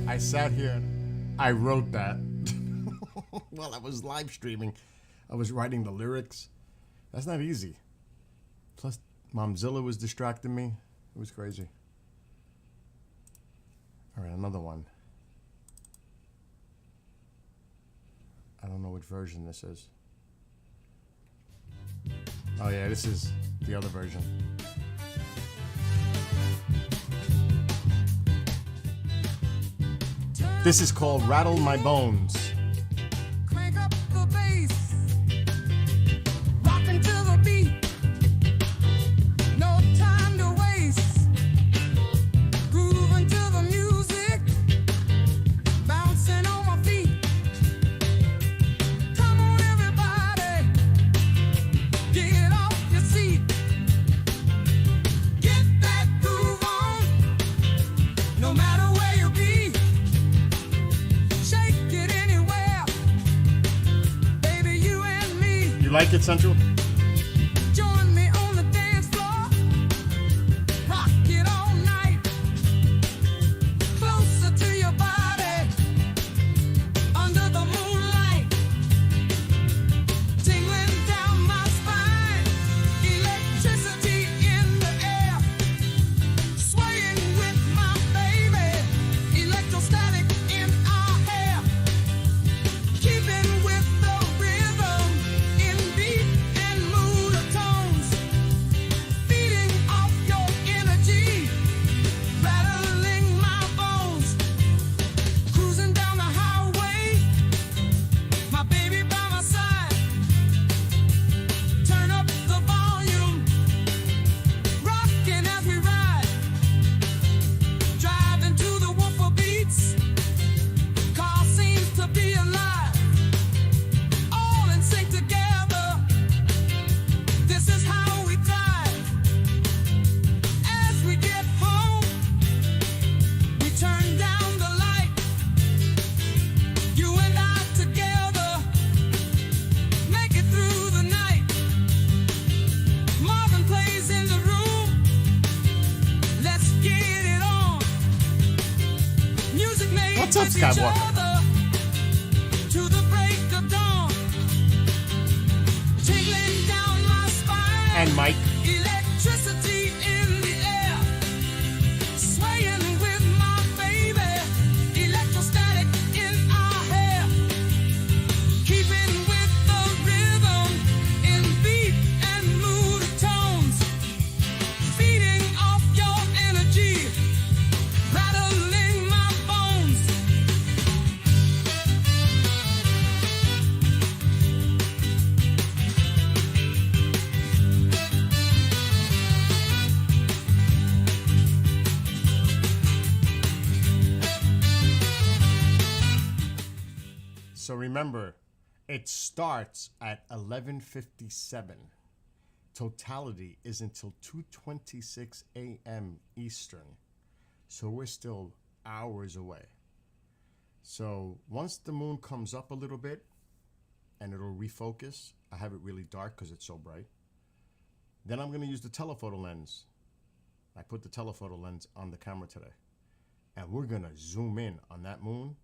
I sat here and I wrote that. while I was live streaming. I was writing the lyrics. That's not easy. Plus, Momzilla was distracting me. It was crazy. All right, another one. I don't know what version this is. Oh yeah, this is the other version. This is called Rattle My Bones.
Crank up the bass, rockin' to the beat. No time to waste. Grooving to the music, bouncing on my feet. Come on, everybody, get off your seat. Get that groove on, no matter where you be. Shake it anywhere, baby, you and me.
You like it, Central?
Join me on the dance floor, rock it all night. Closer to your body, under the moonlight. Tingling down my spine, electricity in the air. Swaying with my baby, electrostatic in our hair. Keeping with the rhythm, in beat and mood of tones. Feeding off your energy, rattling my bones. Cruising down the highway, my baby by my side. Turn up the volume, rocking as we ride. Driving to the woofer beats, car seems to be alive. All in sync together, this is how we die. As we get home, we turn down the light. You and I together, make it through the night. Marvin plays in the room, let's get it on. Music made
What's up,
with each
Skywalker?
other, to the break of dawn. Tingling down my spine,
And Mike.
electricity in the air. Swaying with my baby, electrostatic in our hair. Keeping with the rhythm, in beat and mood of tones. Feeding off your energy, rattling my bones.
So remember, it starts at 11:57. Totality is until 2:26 a.m. Eastern. So we're still hours away. So once the moon comes up a little bit and it'll refocus, I have it really dark because it's so bright. Then I'm going to use the telephoto lens. I put the telephoto lens on the camera today. And we're going to zoom in on that moon.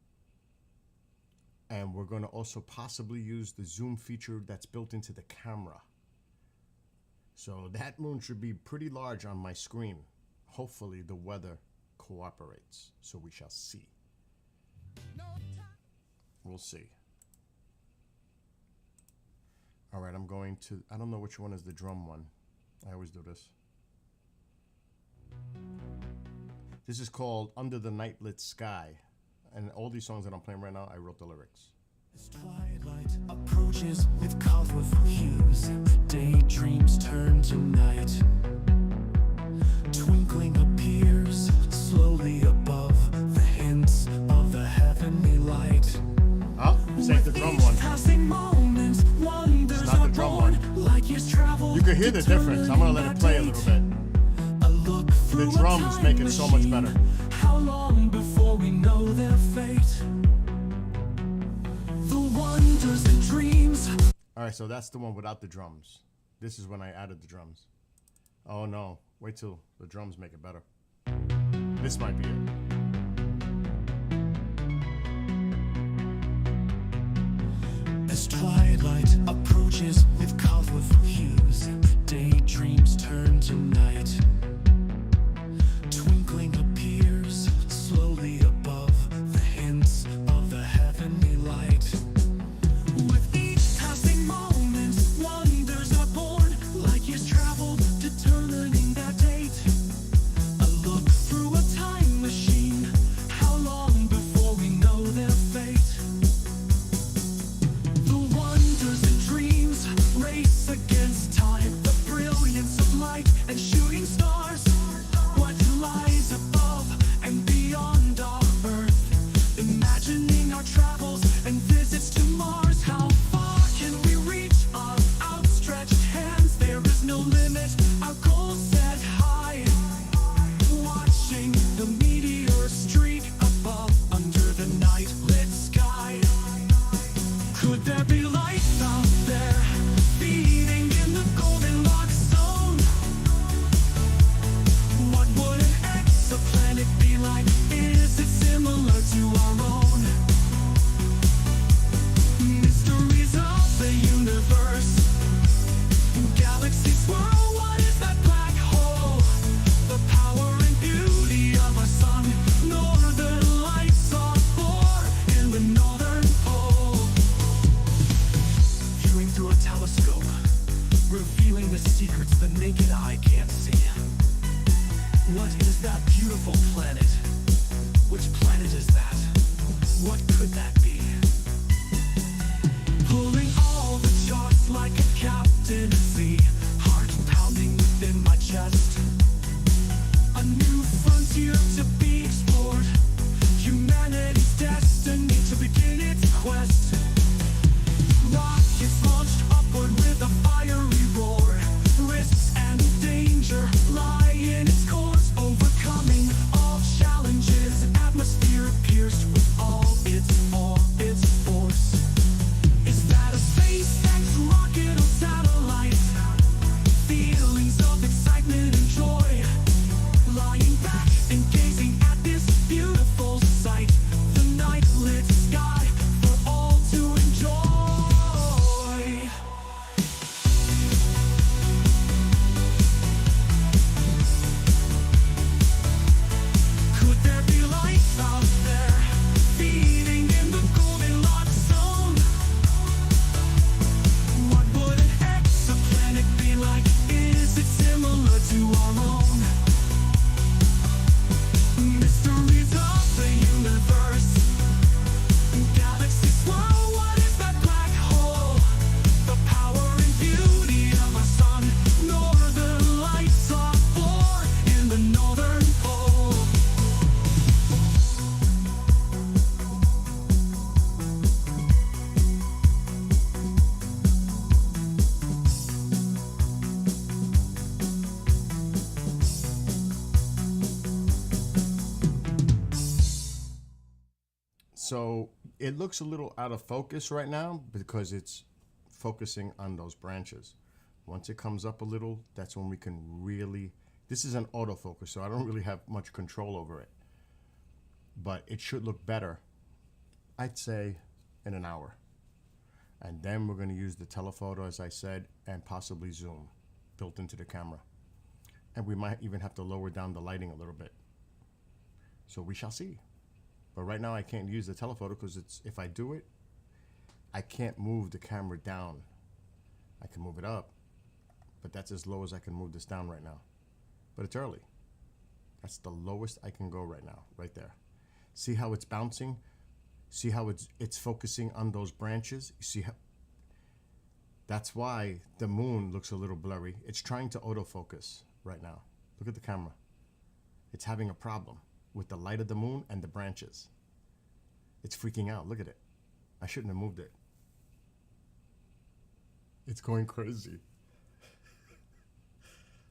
And we're going to also possibly use the zoom feature that's built into the camera. So that moon should be pretty large on my screen. Hopefully the weather cooperates. So we shall see. We'll see. All right, I'm going to, I don't know which one is the drum one. I always do this. This is called Under the Nightlit Sky. And all these songs that I'm playing right now, I wrote the lyrics.
As twilight approaches with colorful hues, daydreams turn to night. Twinkling appears slowly above the hints of the heavenly light.
Oh, save the drum one.
Passing moments, wonders
It's not
are
the drum
born.
one.
Like years travel.
You can hear the difference. I'm gonna let it play a little bit.
A look
The
through a
drums
time
make it so much
machine.
better.
How long before we know their fate? The wonders and dreams.
All right, so that's the one without the drums. This is when I added the drums. Oh no, wait till the drums make it better. This might be it.
As twilight approaches with colorful hues, daydreams turn to night. Twinkling appears slowly above the hints of the heavenly light. With each passing moment, wonders are born, like years traveled, determining that date. A look through a time machine, how long before we know their fate? The wonders and dreams race against time, the brilliance of light and shooting stars. What lies above and beyond our Earth, imagining our travels and visits to Mars. How far can we reach our outstretched hands? There is no limit, our goals set high. Watching the meteors streak above under the night lit sky. Could there be life out there, feeding in the Goldilocks zone? What would an exoplanet be like? Is it similar to our own? Mysteries of the universe, galaxies swirl, what is that black hole? The power and beauty of our sun, northern lights are born in the northern pole. Viewing through a telescope, revealing the secrets the naked eye can't see. What is that beautiful planet? Which planet is that? What could that be? Pulling all the charts like a captain at sea, heart pounding within my chest. A new frontier to be explored, humanity's destiny to begin its quest. Rockets launched upward with a fiery roar, risks and danger lie in its course, overcoming all challenges, atmosphere pierced with all its force. Is that a SpaceX rocket or satellite? Feelings of excitement and joy, lying back and gazing at this beautiful sight, the night lit sky for all to enjoy. Could there be life out there, feeding in the Goldilocks zone? What would an exoplanet be like? Is it similar to our own? Mysteries of the universe, galaxies swirl, what is that black hole? The power and beauty of our sun, northern lights are born in the northern pole.
So it looks a little out of focus right now because it's focusing on those branches. Once it comes up a little, that's when we can really, this is an autofocus, so I don't really have much control over it. But it should look better, I'd say, in an hour. And then we're going to use the telephoto, as I said, and possibly zoom built into the camera. And we might even have to lower down the lighting a little bit. So we shall see. But right now I can't use the telephoto because if I do it, I can't move the camera down. I can move it up, but that's as low as I can move this down right now. But it's early. That's the lowest I can go right now, right there. See how it's bouncing? See how it's focusing on those branches? You see how? That's why the moon looks a little blurry. It's trying to autofocus right now. Look at the camera. It's having a problem with the light of the moon and the branches. It's freaking out. Look at it. I shouldn't have moved it. It's going crazy.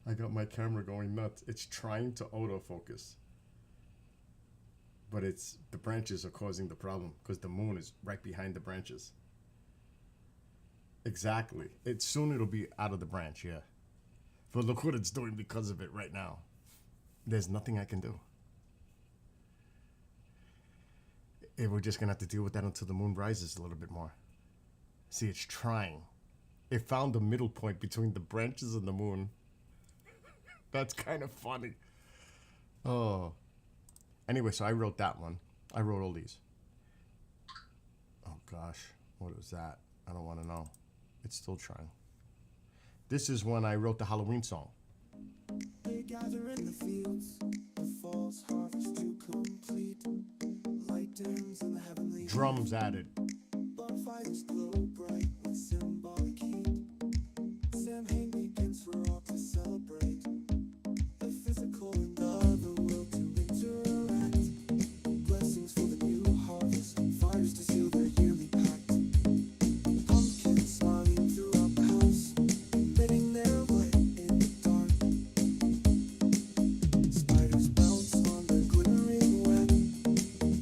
I got my camera going nuts. It's trying to autofocus. But the branches are causing the problem because the moon is right behind the branches. Exactly. Soon it'll be out of the branch, yeah. But look what it's doing because of it right now. There's nothing I can do. We're just gonna have to deal with that until the moon rises a little bit more. See, it's trying. It found the middle point between the branches and the moon. That's kind of funny. Oh. Anyway, so I wrote that one. I wrote all these. Oh gosh, what was that? I don't want to know. It's still trying. This is when I wrote the Halloween song.
They gather in the fields, the fall's harvest to complete. Light dims in the heavenly
Drums added.
bonfires glow bright with symbolic heat. Samhain begins for all to celebrate. The physical and the other world to interact. Blessings for the new harvest, fires to seal their yearly pact. Pumpkins smiling throughout the house, emitting their light in the dark. Spiders bounce on their glittering web.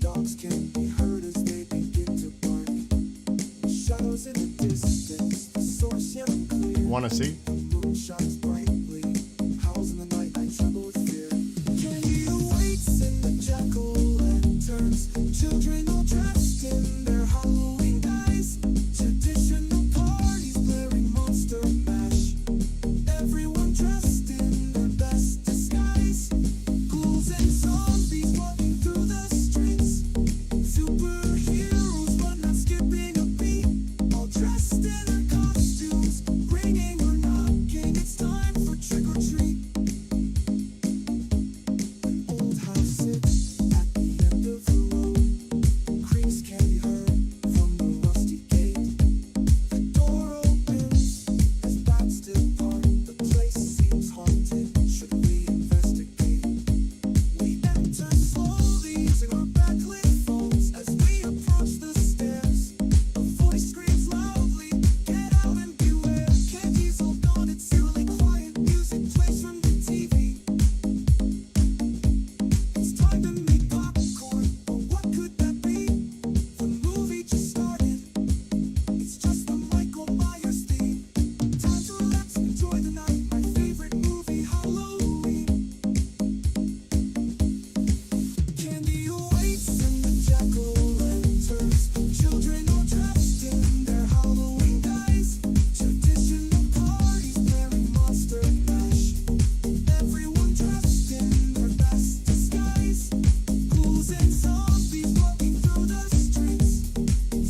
Dogs can be heard as they begin to bark. Shadows in the distance, the source yet unclear.
Want to see?
The moon shines brightly, howls in the night, I tremble with fear. Candy awaits in the jack-o'-lanterns, children all dressed in their Halloween guise. Traditional parties blaring monster mash, everyone dressed in their best disguise. Ghouls and zombies walking through the streets, superheroes but not skipping a beat, all dressed in their costumes, ringing or knocking, it's time for trick or treat. An old house sits at the end of the road, creaks can be heard from the rusty gate. The door opens as bats depart, the place seems haunted, should we investigate? We enter slowly using our backlit phones as we approach the stairs. A voice screams loudly, get out and beware. Candy's all gone, it's eerily quiet, music plays from the TV. It's time to make popcorn, but what could that be? The movie just started, it's just the Michael Myers theme. Time to relax, enjoy the night, my favorite movie, Halloween. Candy awaits in the jack-o'-lanterns, children all dressed in their Halloween guise. Traditional parties blaring monster mash, everyone dressed in their best disguise. Ghouls and zombies walking through the streets,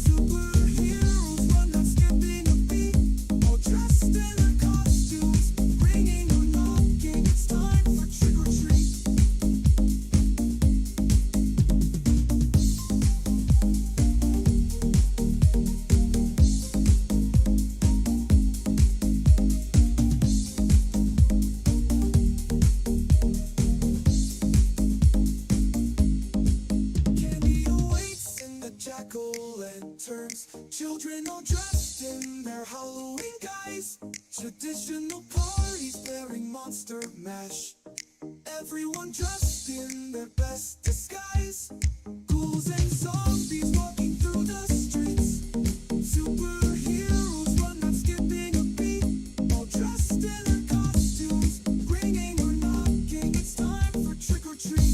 superheroes but not skipping a beat, all dressed in their costumes, ringing or knocking, it's time for trick or treat. Candy awaits in the jack-o'-lanterns, children all dressed in their Halloween guise. Traditional parties bearing monster mash, everyone dressed in their best disguise. Ghouls and zombies walking through the streets, superheroes but not skipping a beat, all dressed in their costumes, ringing or knocking, it's time for trick or treat.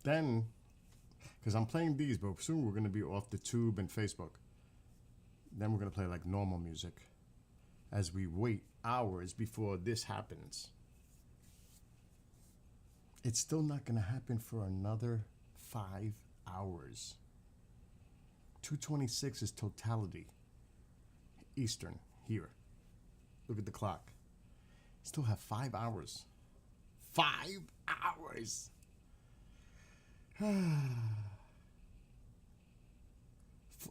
Then, because I'm playing these, but soon we're going to be off the tube and Facebook. Then we're going to play like normal music as we wait hours before this happens. It's still not going to happen for another 5 hours. 2:26 is totality. Eastern, here. Look at the clock. Still have 5 hours. 5 hours!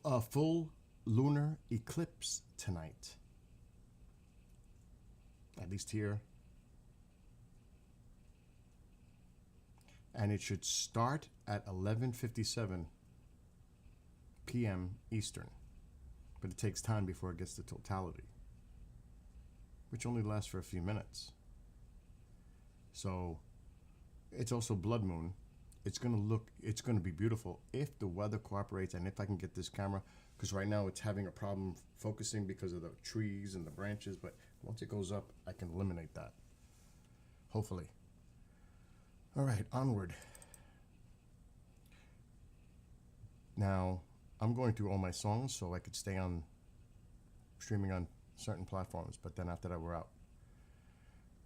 A full lunar eclipse tonight. At least here. and it should start at 11:57 p.m. Eastern, but it takes time before it gets to totality, which only lasts for a few minutes. So it's also blood moon. It's gonna be beautiful if the weather cooperates and if I can get this camera, because right now it's having a problem focusing because of the trees and the branches, but once it goes up, I can eliminate that. Hopefully. All right, onward. Now, I'm going through all my songs so I could stay on streaming on certain platforms, but then after that we're out.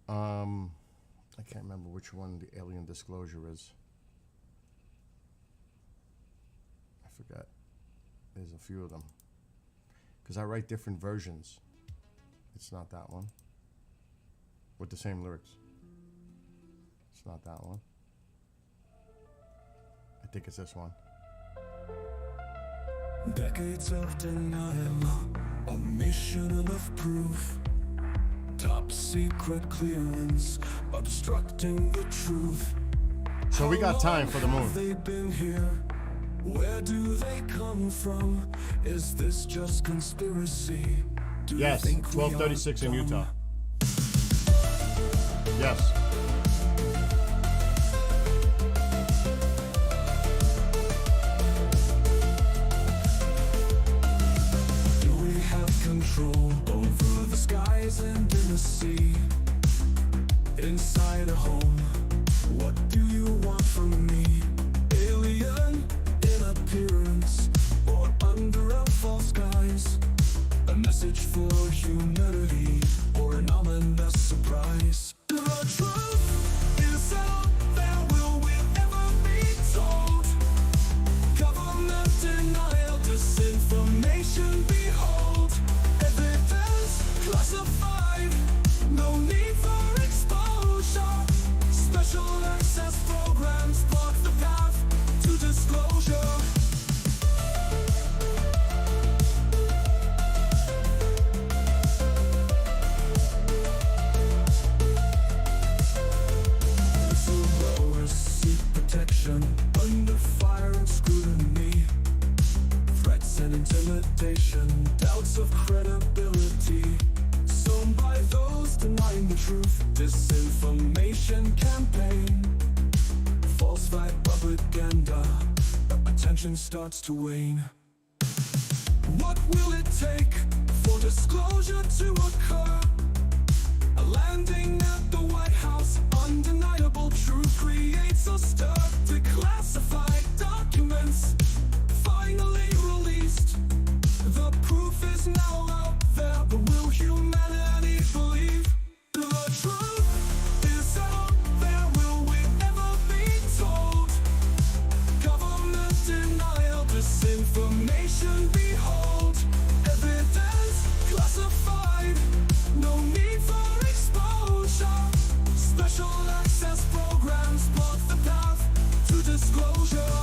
I can't remember which one the Alien Disclosure is. I forgot. There's a few of them. Because I write different versions. It's not that one. With the same lyrics. It's not that one. I think it's this one.
Decades of denial, a mission of proof. Top secret clearance, obstructing the truth.
So we got time for the moon.
They've been here. Where do they come from? Is this just conspiracy? Do
Yes,
you think we are
12:36 in
dumb?
Utah. Yes.
Do we have control over the skies and in the sea? Inside a home, what do you want from me? Alien in appearance, or under a false guise? A message for humanity, or an ominous surprise? The truth is out there, will we ever be told? Government denial, disinformation, behold. Evidence classified, no need for exposure. Special access programs block the path to disclosure. Whistleblowers seek protection under fire and scrutiny. Threats and intimidation, doubts of credibility. Sown by those denying the truth. Disinformation campaign, false flag propaganda. Attention starts to wane. What will it take for disclosure to occur? A landing at the White House, undeniable truth creates a stir. Declassified documents, finally released. The proof is now out there, but will humanity believe? The truth is out there, will we ever be told? Government denial, disinformation, behold. Evidence classified, no need for exposure. Special access programs block the path to disclosure.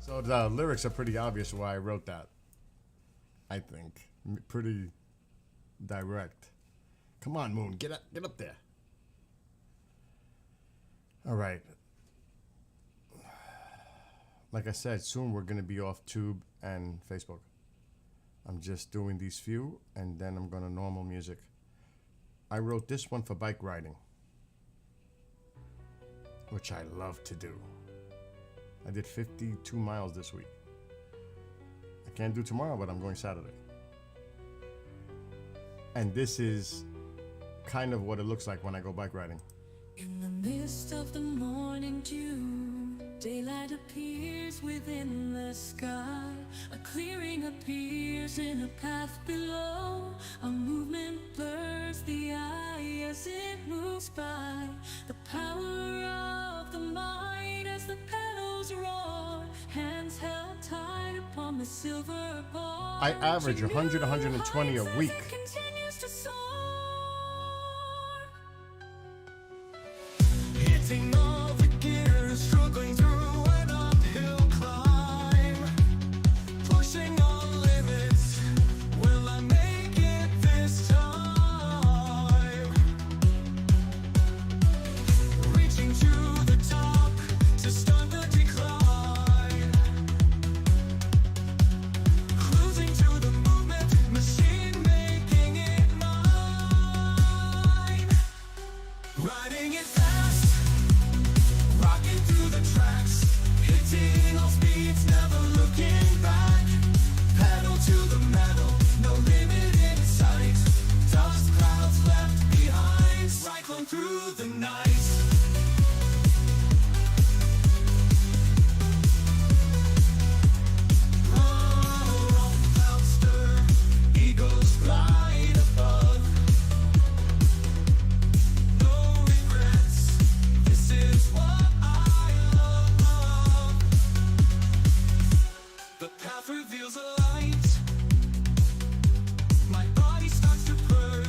So the lyrics are pretty obvious why I wrote that. I think. Pretty direct. Come on, Moon, get up there. All right. Like I said, soon we're going to be off Tube and Facebook. I'm just doing these few, and then I'm going to normal music. I wrote this one for bike riding, which I love to do. I did 52 miles this week. I can't do tomorrow, but I'm going Saturday. And this is kind of what it looks like when I go bike riding.
In the mist of the morning dew, daylight appears within the sky. A clearing appears in a path below. A movement blurs the eye as it moves by. The power of the mind as the pedals roar. Hands held tight upon the silver bar.
I average 100, 120 a week.
As it continues to soar.
Hitting all the gears, struggling through an uphill climb. Pushing all limits, will I make it? through the night. Roll, clouds stir, eagles glide above. No regrets, this is what I love. The path reveals a light. My body starts to purge.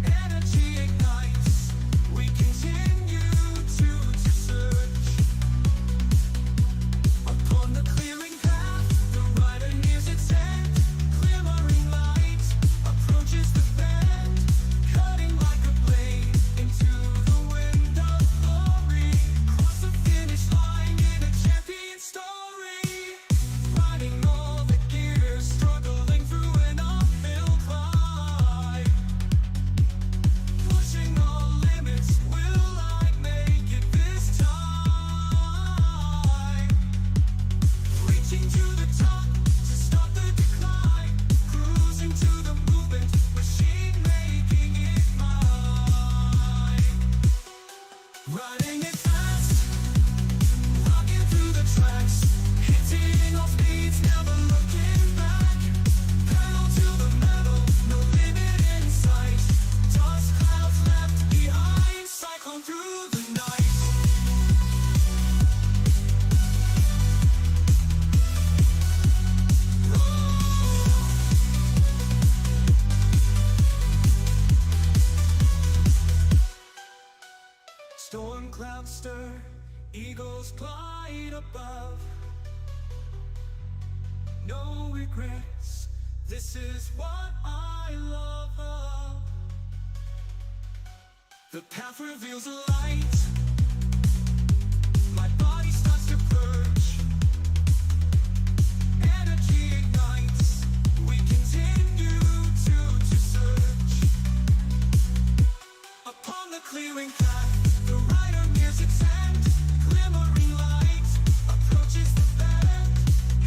Energy ignites. We continue to search. Upon the clearing path, the rider nears its end. Glimmering light approaches the bend, cutting like a blade into the wind of glory. Cross the finish line in a champion story. Riding all the gears, struggling through an uphill climb. Pushing all limits, will I make it this time? Reaching to the top to stop the decline. Cruising to the movement, machine making it mine. Riding it fast, rocking through the tracks, hitting all speeds, never looking back. Pedal to the metal, no limit in sight. Dust clouds left behind, cyclone through the night. Storm clouds stir, eagles glide above. No regrets, this is what I love. The path reveals a light. My body starts to purge. Energy ignites. We continue to search. Upon the clearing path, the rider nears its end. Glimmering light approaches the bend,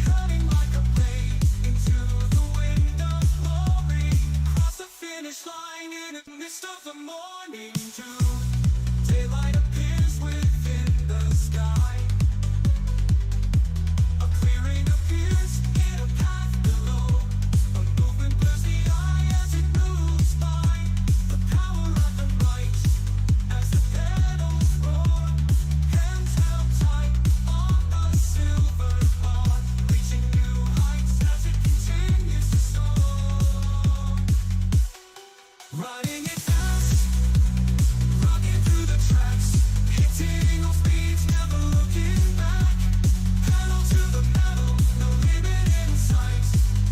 cutting like a blade into the wind of glory. Cross the finish line in a mist of the morning dew. Daylight appears within the sky. A clearing appears in a path below. A movement blurs the eye as it moves by. The power of the right as the pedals roar. Hands held tight on a silver path, reaching new heights as it continues to soar. Riding it fast, rocking through the tracks, hitting all speeds, never looking back. Pedal to the metal, no limit in sight.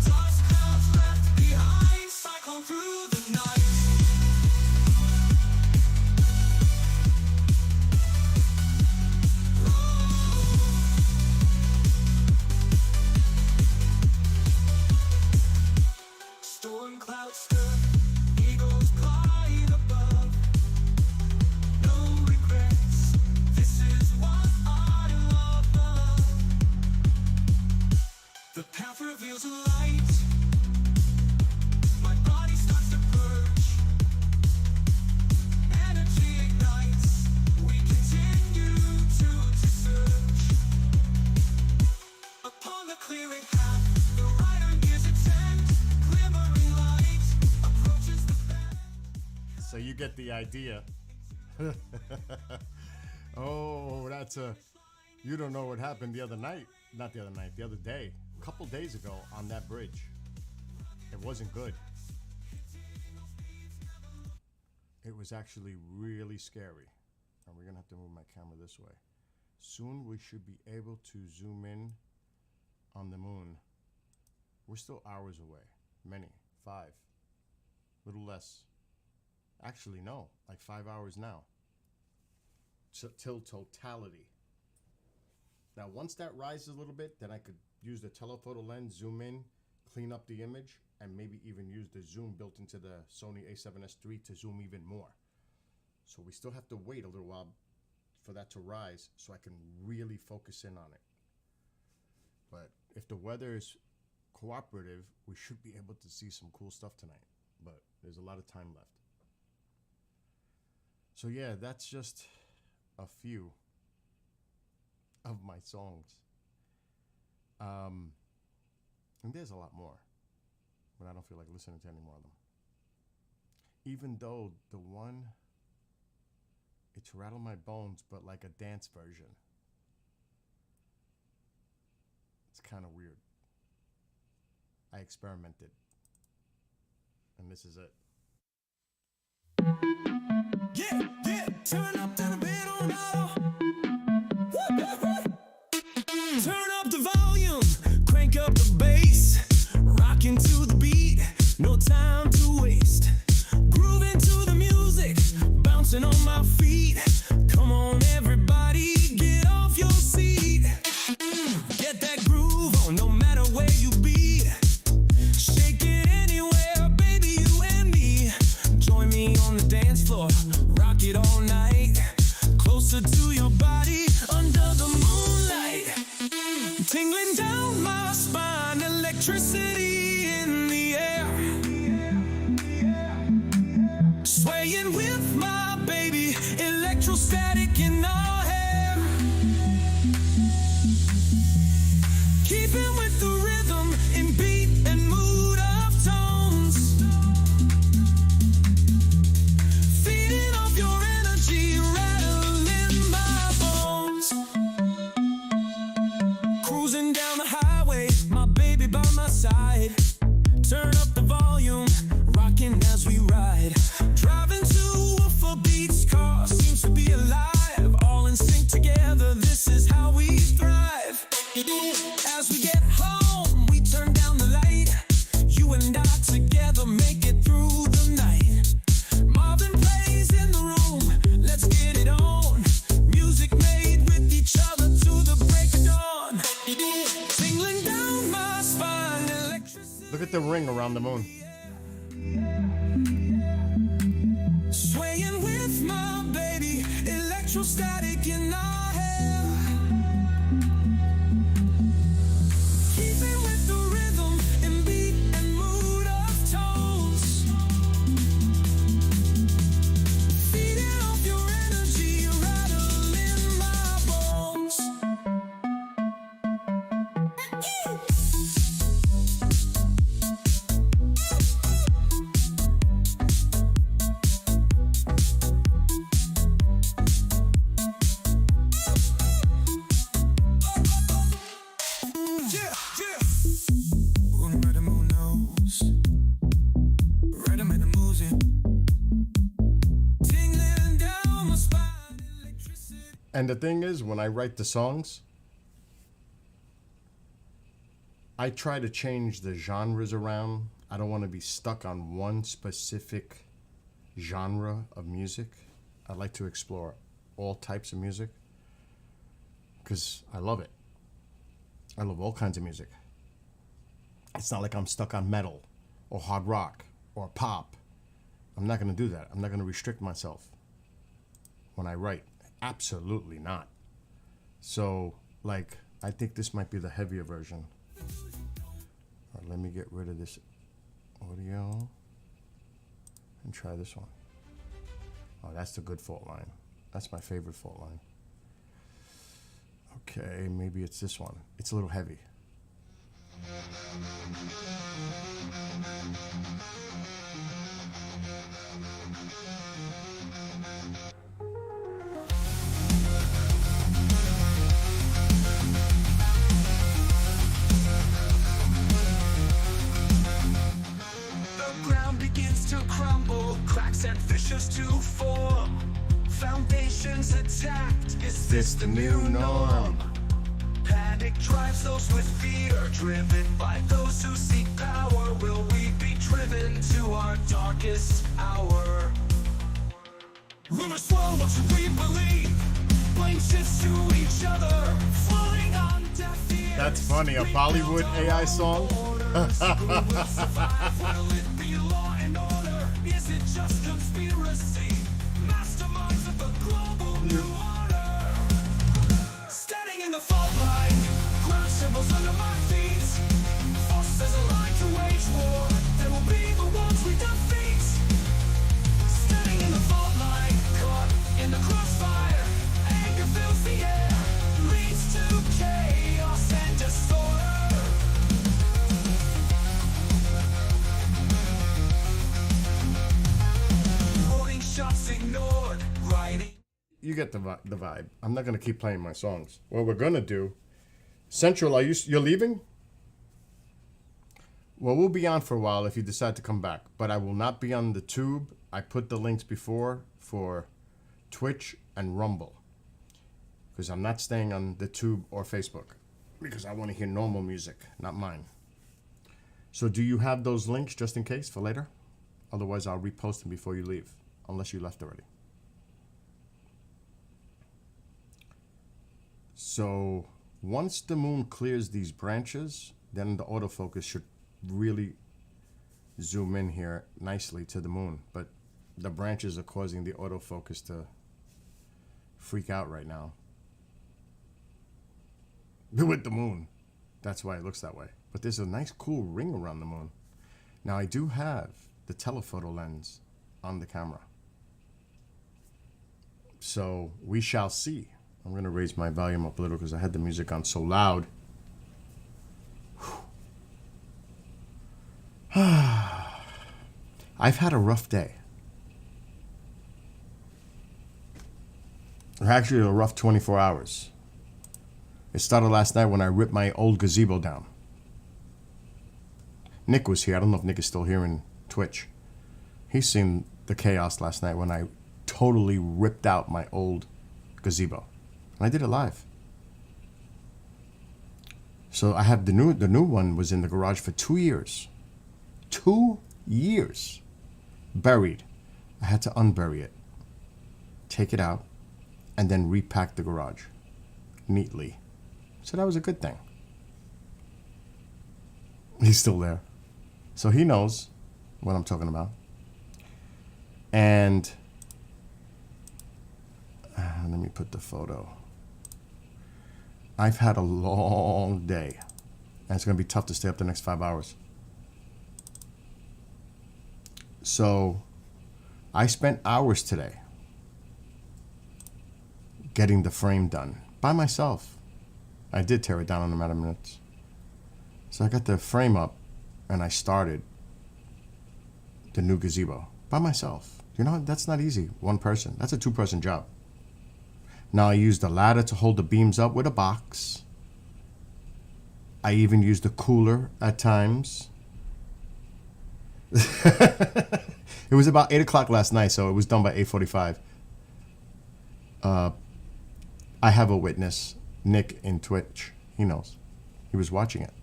Dust clouds left behind, cyclone through the night. Storm clouds stir, eagles glide above. No regrets, this is what I love. The path reveals a light. My body starts to purge. Energy ignites. We continue to search. Upon the clearing path, the rider nears its end. Glimmering light approaches the bend.
So you get the idea. Oh, that's a. You don't know what happened the other night. Not the other night, the other day. A couple days ago on that bridge. It wasn't good. It was actually really scary. And we're going to have to move my camera this way. Soon we should be able to zoom in on the moon. We're still hours away. Many. 5. Little less. Actually, no. Like 5 hours now. Till totality. Now, once that rises a little bit, then I could use the telephoto lens, zoom in, clean up the image, and maybe even use the zoom built into the Sony a7S III to zoom even more. So we still have to wait a little while for that to rise so I can really focus in on it. But if the weather is cooperative, we should be able to see some cool stuff tonight. But there's a lot of time left. So yeah, that's just a few of my songs. And there's a lot more, but I don't feel like listening to any more of them. Even though the one, it's Rattle My Bones, but like a dance version. It's kind of weird. I experimented. And this is it.
Yeah, yeah, turn up to the beat on now. Turn up the volume, crank up the bass, rocking to the beat, no time to waste. Grooving to the music, bouncing on my feet. Come on, everybody, get off your seat. Get that groove on, no matter where you be. Shake it anywhere, baby, you and me. Join me on the dance floor, rock it all night. Closer to your body, under the moonlight. Tingling down my spine, electricity in the air. Swaying with my baby, electrostatic in our hair. Keeping with the rhythm in beat and mood of tones. Feeding off your energy, rattling my bones. Cruising down the highway, my baby by my side. Turn up the volume, rocking as we ride. Driving to a full beats car, seems to be alive. All in sync together, this is how we thrive. As we get home, we turn down the light. You and I together make it through the night. Marvin plays in the room, let's get it on. Music made with each other to the break of dawn. Tingling down my spine, electricity.
Look at the ring around the moon.
Swaying with my baby, electrostatic in our hair. Keeping with the rhythm in beat and mood of tones. Feeding off your energy, rattling my bones. Yeah, yeah. Who made the moon knows? Right, I'm in the music. Tingling down my spine, electricity.
And the thing is, when I write the songs, I try to change the genres around. I don't want to be stuck on one specific genre of music. I like to explore all types of music because I love it. I love all kinds of music. It's not like I'm stuck on metal or hard rock or pop. I'm not going to do that. I'm not going to restrict myself when I write. Absolutely not. So, like, I think this might be the heavier version. All right, let me get rid of this audio and try this one. Oh, that's the good fault line. That's my favorite fault line. Okay, maybe it's this one. It's a little heavy.
The ground begins to crumble, cracks and fissures to form. Foundations attacked, is this the new norm? Panic drives those with fear, driven by those who seek power. Will we be driven to our darkest hour? Rumors swirl, what should we believe? Blame shifts to each other, falling on deaf ears.
That's funny, a
We
Bollywood
build our
AI
own
song?
borders. Who will survive? Will it be law and order? Is it just conspiracy? Masterminds of the global new order. Standing in the fault line, ground symbols under my feet. Forces aligned to wage war. They will be the ones we defeat. Standing in the fault line, caught
you get the vibe. I'm not gonna keep playing my songs. What we're gonna do, Central, you're leaving? Well, we'll be on for a while if you decide to come back, but I will not be on the tube. I put the links before for Twitch and Rumble because I'm not staying on the tube or Facebook because I want to hear normal music, not mine. So do you have those links just in case for later? Otherwise, I'll repost them before you leave, unless you left already. So once the moon clears these branches, then the autofocus should really zoom in here nicely to the moon. But the branches are causing the autofocus to freak out right now. With the moon. That's why it looks that way. But there's a nice cool ring around the moon. Now I do have the telephoto lens on the camera. So we shall see. I'm going to raise my volume up a little because I had the music on so loud. I've had a rough day. Actually, a rough 24 hours. It started last night when I ripped my old gazebo down. Nick was here. I don't know if Nick is still here in Twitch. He's seen the chaos last night when I totally ripped out my old gazebo. And I did it live. So I have the new one was in the garage for 2 years. 2 years. Buried. I had to unbury it. Take it out. And then repack the garage. Neatly. So that was a good thing. He's still there. So he knows what I'm talking about. And let me put the photo. I've had a long day. And it's going to be tough to stay up the next 5 hours. So I spent hours today getting the frame done by myself. I did tear it down in a matter of minutes. So I got the frame up and I started the new gazebo by myself. You know, that's not easy. One person. That's a 2-person job. Now I used the ladder to hold the beams up with a box. I even used the cooler at times. It was about 8 o'clock last night, so it was done by 8:45. I have a witness, Nick in Twitch. He knows. He was watching it.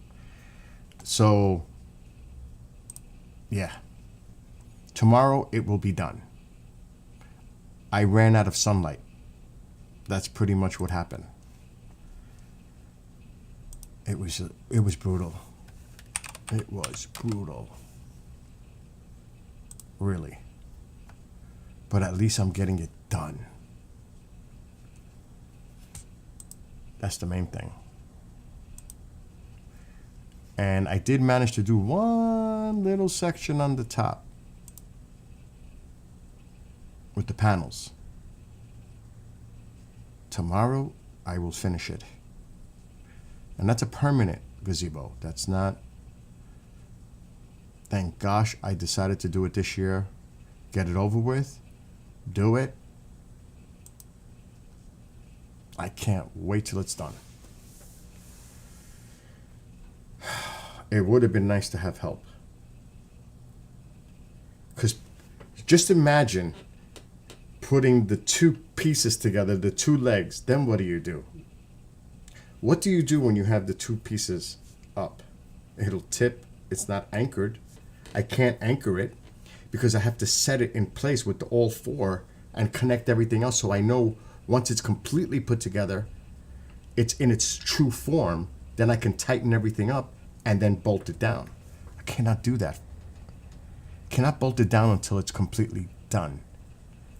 So, yeah. Tomorrow it will be done. I ran out of sunlight. That's pretty much what happened. It was brutal. It was brutal. Really. But at least I'm getting it done. That's the main thing. And I did manage to do one little section on the top with the panels. Tomorrow, I will finish it. And that's a permanent gazebo. That's not... Thank gosh I decided to do it this year. Get it over with. Do it. I can't wait till it's done. It would have been nice to have help. Because just imagine putting the two pieces together, the two legs. Then what do? What do you do when you have the two pieces up? It'll tip. It's not anchored. I can't anchor it because I have to set it in place with the all four and connect everything else so I know once it's completely put together, it's in its true form, then I can tighten everything up and then bolt it down. I cannot do that. I cannot bolt it down until it's completely done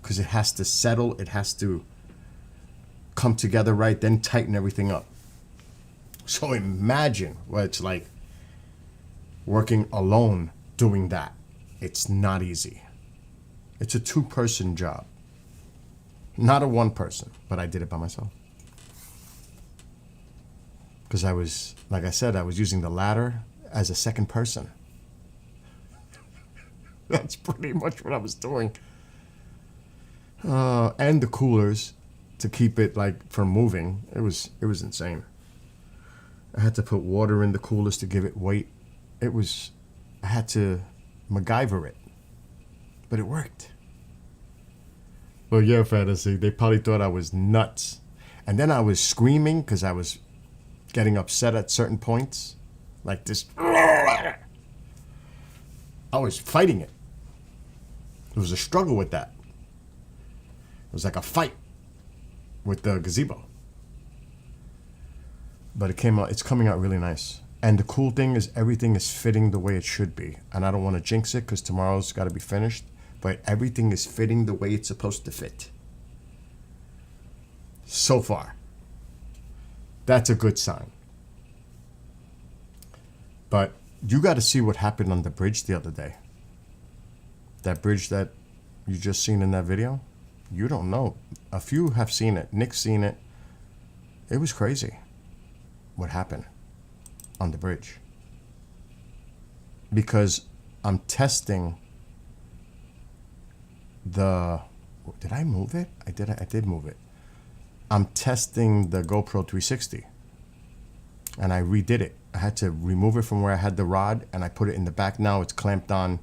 because it has to settle, it has to come together right, then tighten everything up. So imagine what it's like working alone doing that. It's not easy. It's a 2-person job. Not a 1-person, but I did it by myself. Because I was, like I said, I was using the ladder as a second person. That's pretty much what I was doing. And the coolers. to keep it like from moving. It was insane. I had to put water in the coolers to give it weight. I had to MacGyver it, but it worked. Well, yeah, Fantasy. They probably thought I was nuts. And then I was screaming because I was getting upset at certain points. Like this. I was fighting it. It was a struggle with that. It was like a fight with the gazebo. But it's coming out really nice. And the cool thing is everything is fitting the way it should be. And I don't want to jinx it because tomorrow's got to be finished. But everything is fitting the way it's supposed to fit. So far. That's a good sign. But you got to see what happened on the bridge the other day. That bridge that you just seen in that video. You don't know. A few have seen it. Nick's seen it. It was crazy what happened on the bridge. Because I'm testing the... Did I move it? I did move it. I'm testing the GoPro 360. And I redid it. I had to remove it from where I had the rod and I put it in the back. Now it's clamped on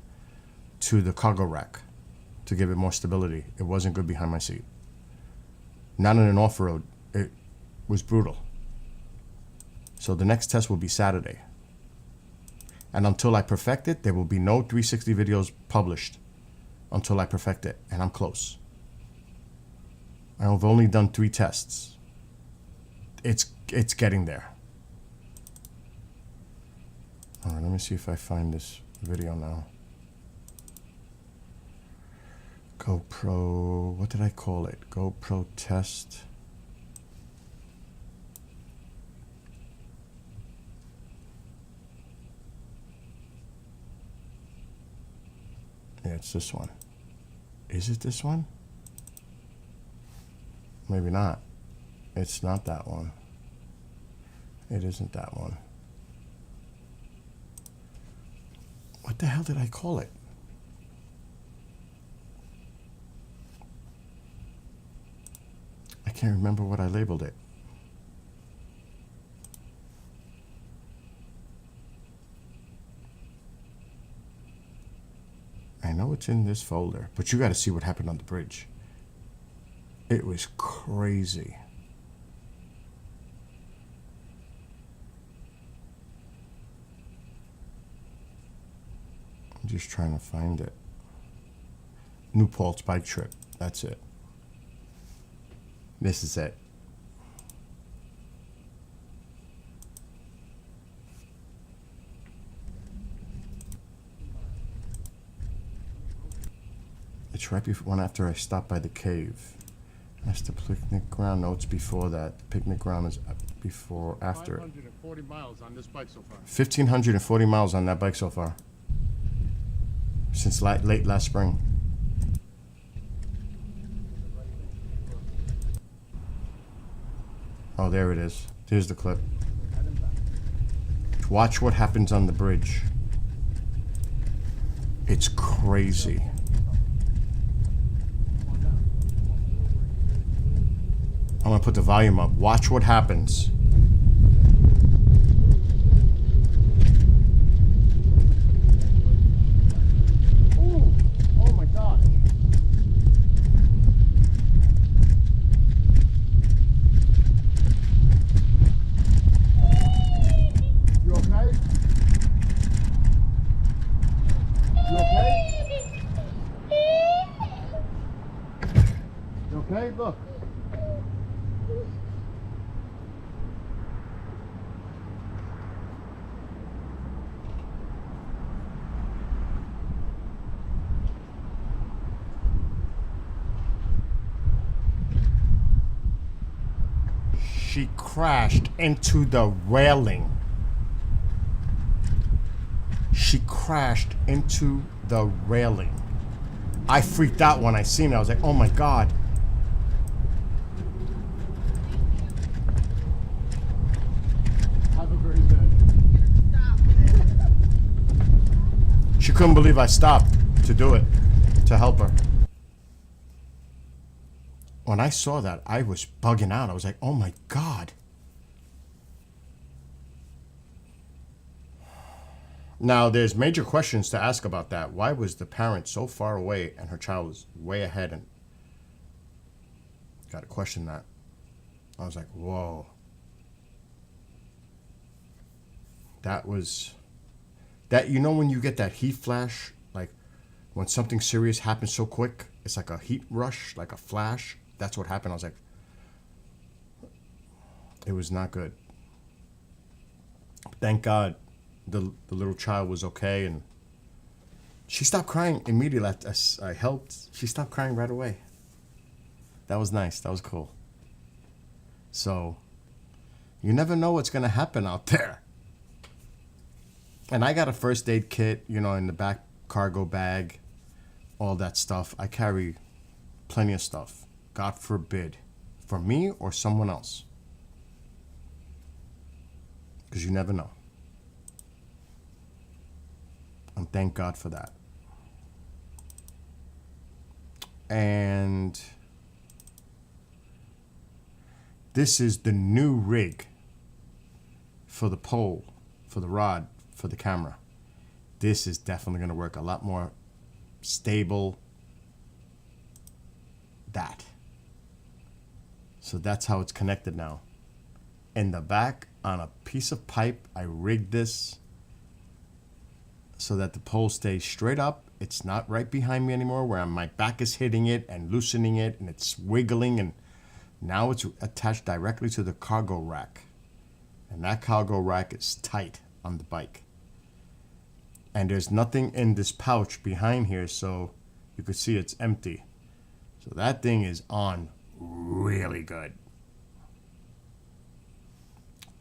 to the cargo rack to give it more stability. It wasn't good behind my seat. Not in an off-road. It was brutal. So the next test will be Saturday. And until I perfect it, there will be no 360 videos published until I perfect it. And I'm close. I've only done 3 tests. It's getting there. All right, let me see if I find this video now. GoPro, what did I call it? GoPro test. Yeah, it's this one. Is it this one? Maybe not. It's not that one. It isn't that one. What the hell did I call it? I can't remember what I labeled it. I know it's in this folder, but you got to see what happened on the bridge. It was crazy. I'm just trying to find it. New Paltz bike trip. That's it. This is it. It's right before, one after I stopped by the cave. That's the picnic ground. No, it's before that. The picnic ground is before, after it.
540 miles on this bike so far.
1,540 miles on that bike so far. Since late last spring. Oh, there it is. Here's the clip. Watch what happens on the bridge. It's crazy. I'm gonna put the volume up. Watch what happens.
Ooh, oh my gosh. You okay? You okay? You okay? Look.
She crashed into the railing. She crashed into the railing. I freaked out when I seen it. I was like, oh my God.
Have a great day.
She couldn't believe I stopped to do it, to help her. When I saw that, I was bugging out. I was like, oh my God. Now, there's major questions to ask about that. Why was the parent so far away and her child was way ahead? And got to question that. I was like, whoa. That was, that, you know, when you get that heat flash, like when something serious happens so quick, it's like a heat rush, like a flash. That's what happened. I was like, it was not good. Thank God the little child was okay, and she stopped crying immediately as I helped. She stopped crying right away. That was nice. That was cool. So you never know what's going to happen out there. And I got a first aid kit, you know, in the back cargo bag, all that stuff. I carry plenty of stuff. God forbid, for me or someone else. Because you never know. And thank God for that. And this is the new rig for the pole, for the rod, for the camera. This is definitely going to work a lot more stable. That. So that's how it's connected now. In the back, on a piece of pipe, I rigged this so that the pole stays straight up. It's not right behind me anymore where my back is hitting it and loosening it and it's wiggling, and now it's attached directly to the cargo rack. And that cargo rack is tight on the bike. And there's nothing in this pouch behind here, so you can see it's empty. So that thing is on really good.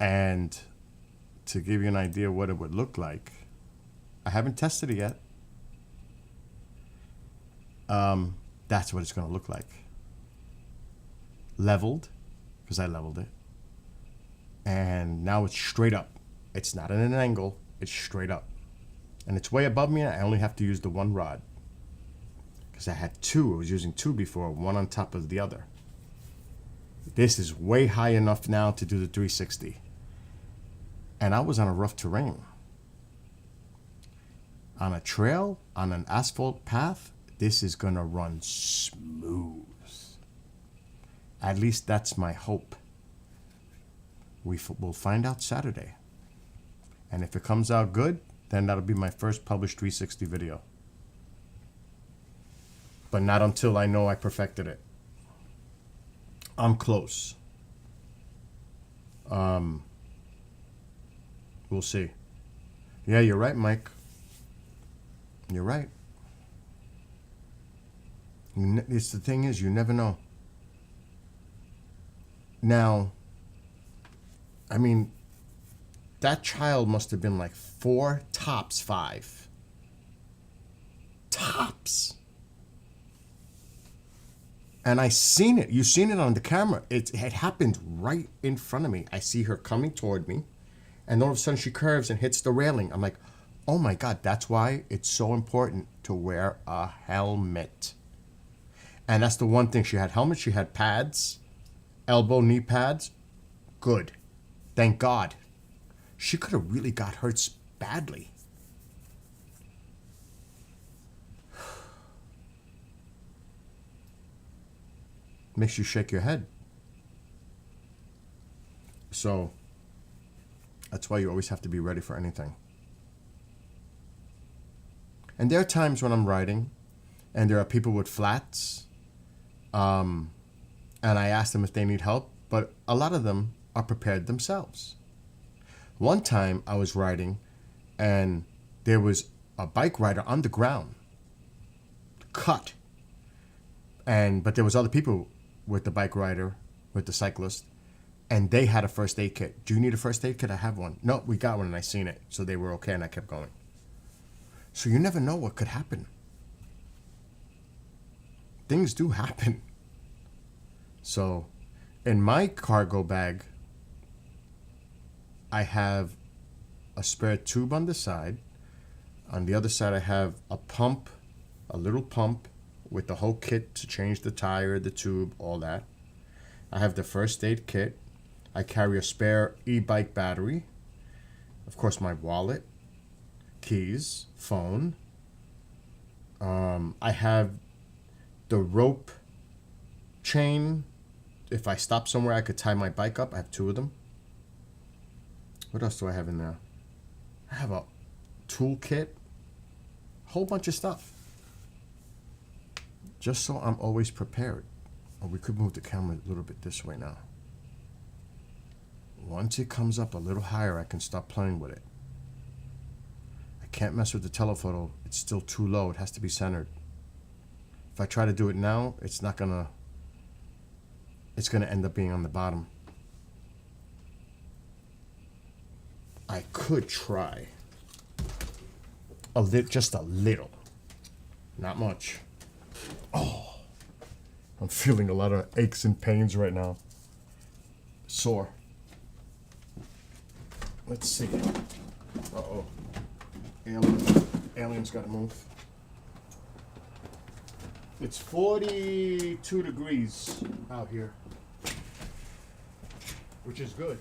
And to give you an idea what it would look like, I haven't tested it yet. That's what it's going to look like. Leveled, because I leveled it. And now it's straight up. It's not at an angle, it's straight up. And it's way above me, and I only have to use the one rod. Because I had two. I was using two before, one on top of the other. This is way high enough now to do the 360. And I was on a rough terrain. On a trail, on an asphalt path, this is going to run smooth. At least that's my hope. We'll find out Saturday. And if it comes out good, then that'll be my first published 360 video. But not until I know I perfected it. I'm close. We'll see. Yeah, you're right, Mike. You're right. It's the thing is, you never know. Now, I mean, that child must have been like 4, tops 5. Tops. And I seen it. You seen it on the camera. It happened right in front of me. I see her coming toward me, and all of a sudden she curves and hits the railing. I'm like, oh my God, that's why it's so important to wear a helmet. And that's the one thing. She had helmets, she had pads, elbow, knee pads. Good. Thank God. She could have really got hurt badly. Makes you shake your head. So that's why you always have to be ready for anything. And there are times when I'm riding and there are people with flats, and I ask them if they need help, but a lot of them are prepared themselves. One time I was riding and there was a bike rider on the ground, cut. But there was other people with the bike rider, with the cyclist, and they had a first aid kit. Do you need a first aid kit? I have one. No, we got one and I seen it. So they were okay and I kept going. So you never know what could happen. Things do happen. So in my cargo bag, I have a spare tube on the side. On the other side, I have a pump, a little pump, with the whole kit to change the tire, the tube, all that. I have the first aid kit. I carry a spare e-bike battery. Of course, my wallet, keys, phone. I have the rope chain. If I stop somewhere, I could tie my bike up. I have 2 of them. What else do I have in there? I have a toolkit. Whole bunch of stuff. Just so I'm always prepared. Or we could move the camera a little bit this way now. Once it comes up a little higher, I can start playing with it. I can't mess with the telephoto. It's still too low. It has to be centered. If I try to do it now, it's gonna end up being on the bottom. I could try just a little, not much. Oh, I'm feeling a lot of aches and pains right now. Sore. Let's see. Uh-oh. Alien's gotta move. It's 42 degrees out here, which is good.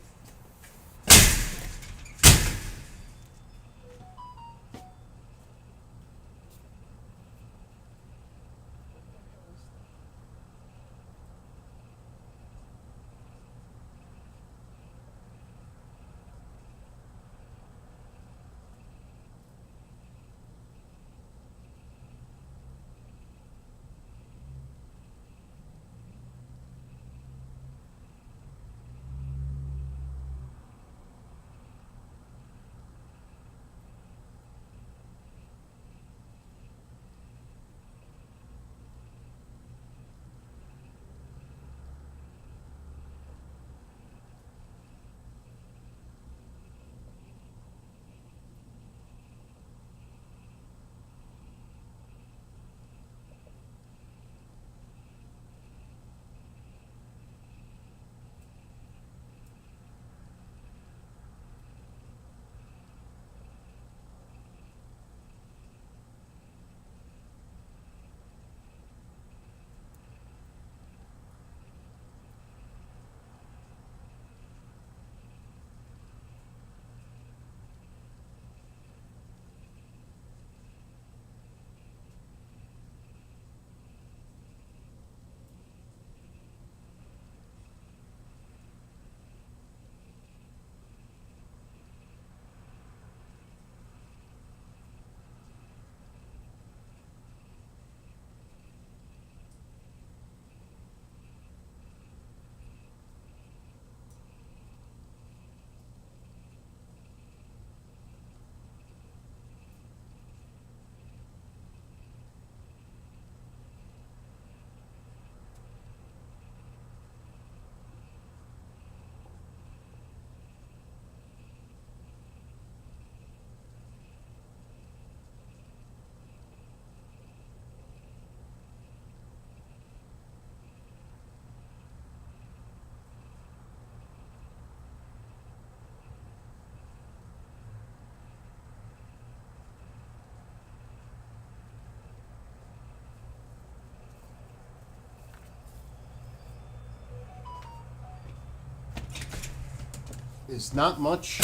There's not much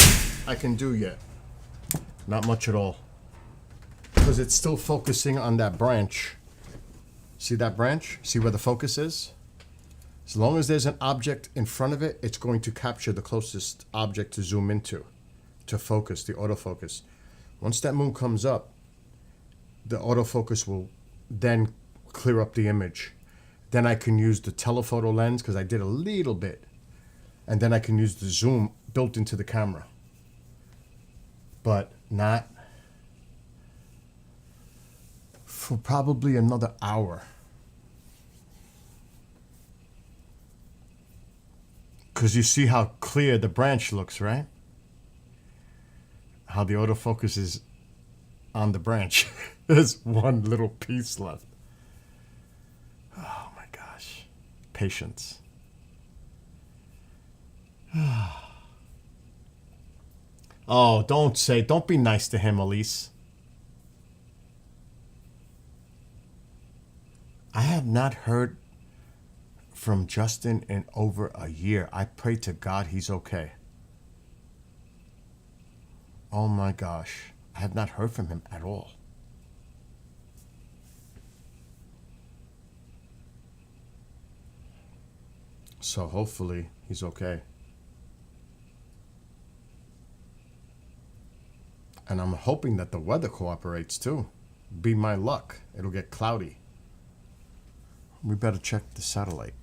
I can do yet. Not much at all. Because it's still focusing on that branch. See that branch? See where the focus is? As long as there's an object in front of it, it's going to capture the closest object to zoom into, to focus, the autofocus. Once that moon comes up, the autofocus will then clear up the image. Then I can use the telephoto lens, because I did a little bit. And then I can use the zoom built into the camera. But not for probably another hour. Because you see how clear the branch looks, right? How the autofocus is on the branch. There's one little piece left. Oh my gosh. Patience. Oh, don't be nice to him, Elise. I have not heard from Justin in over a year. I pray to God he's okay. Oh my gosh. I have not heard from him at all. So hopefully he's okay. And I'm hoping that the weather cooperates too. Be my luck. It'll get cloudy. We better check the satellite.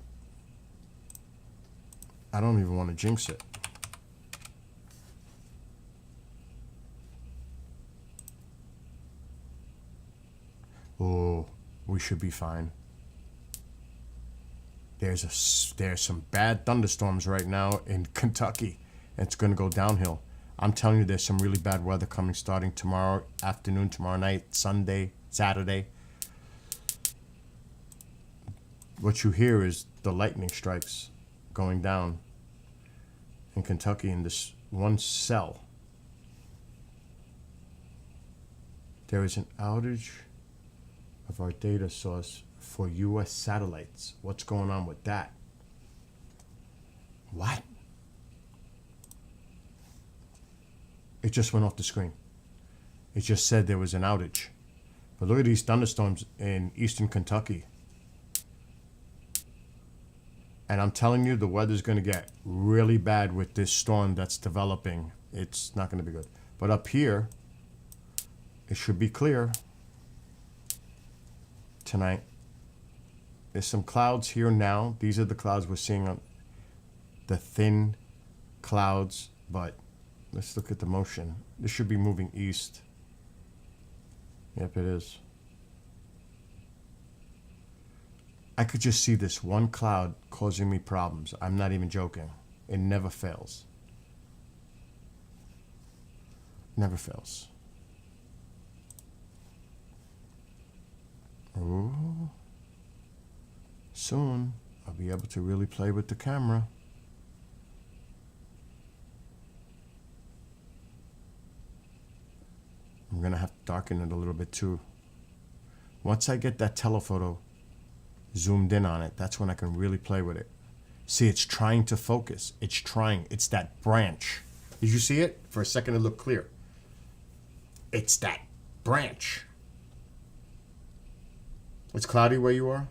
I don't even want to jinx it. Oh, we should be fine. There's some bad thunderstorms right now in Kentucky. And it's going to go downhill. I'm telling you, there's some really bad weather coming starting tomorrow afternoon, tomorrow night, Sunday, Saturday. What you hear is the lightning strikes going down in Kentucky in this one cell. There is an outage of our data source for U.S. satellites. What's going on with that? What? It just went off the screen. It just said there was an outage. But look at these thunderstorms in eastern Kentucky. And I'm telling you, the weather's going to get really bad with this storm that's developing. It's not going to be good. But up here, it should be clear tonight. There's some clouds here now. These are the clouds we're seeing on the thin clouds, but let's look at the motion. This should be moving east. Yep, it is. I could just see this one cloud causing me problems. I'm not even joking. It never fails. Never fails. Ooh. Soon, I'll be able to really play with the camera. I'm going to have to darken it a little bit too. Once I get that telephoto zoomed in on it, that's when I can really play with it. See, it's trying to focus. It's trying. It's that branch. Did you see it? For a second it looked clear. It's that branch. It's cloudy where you are?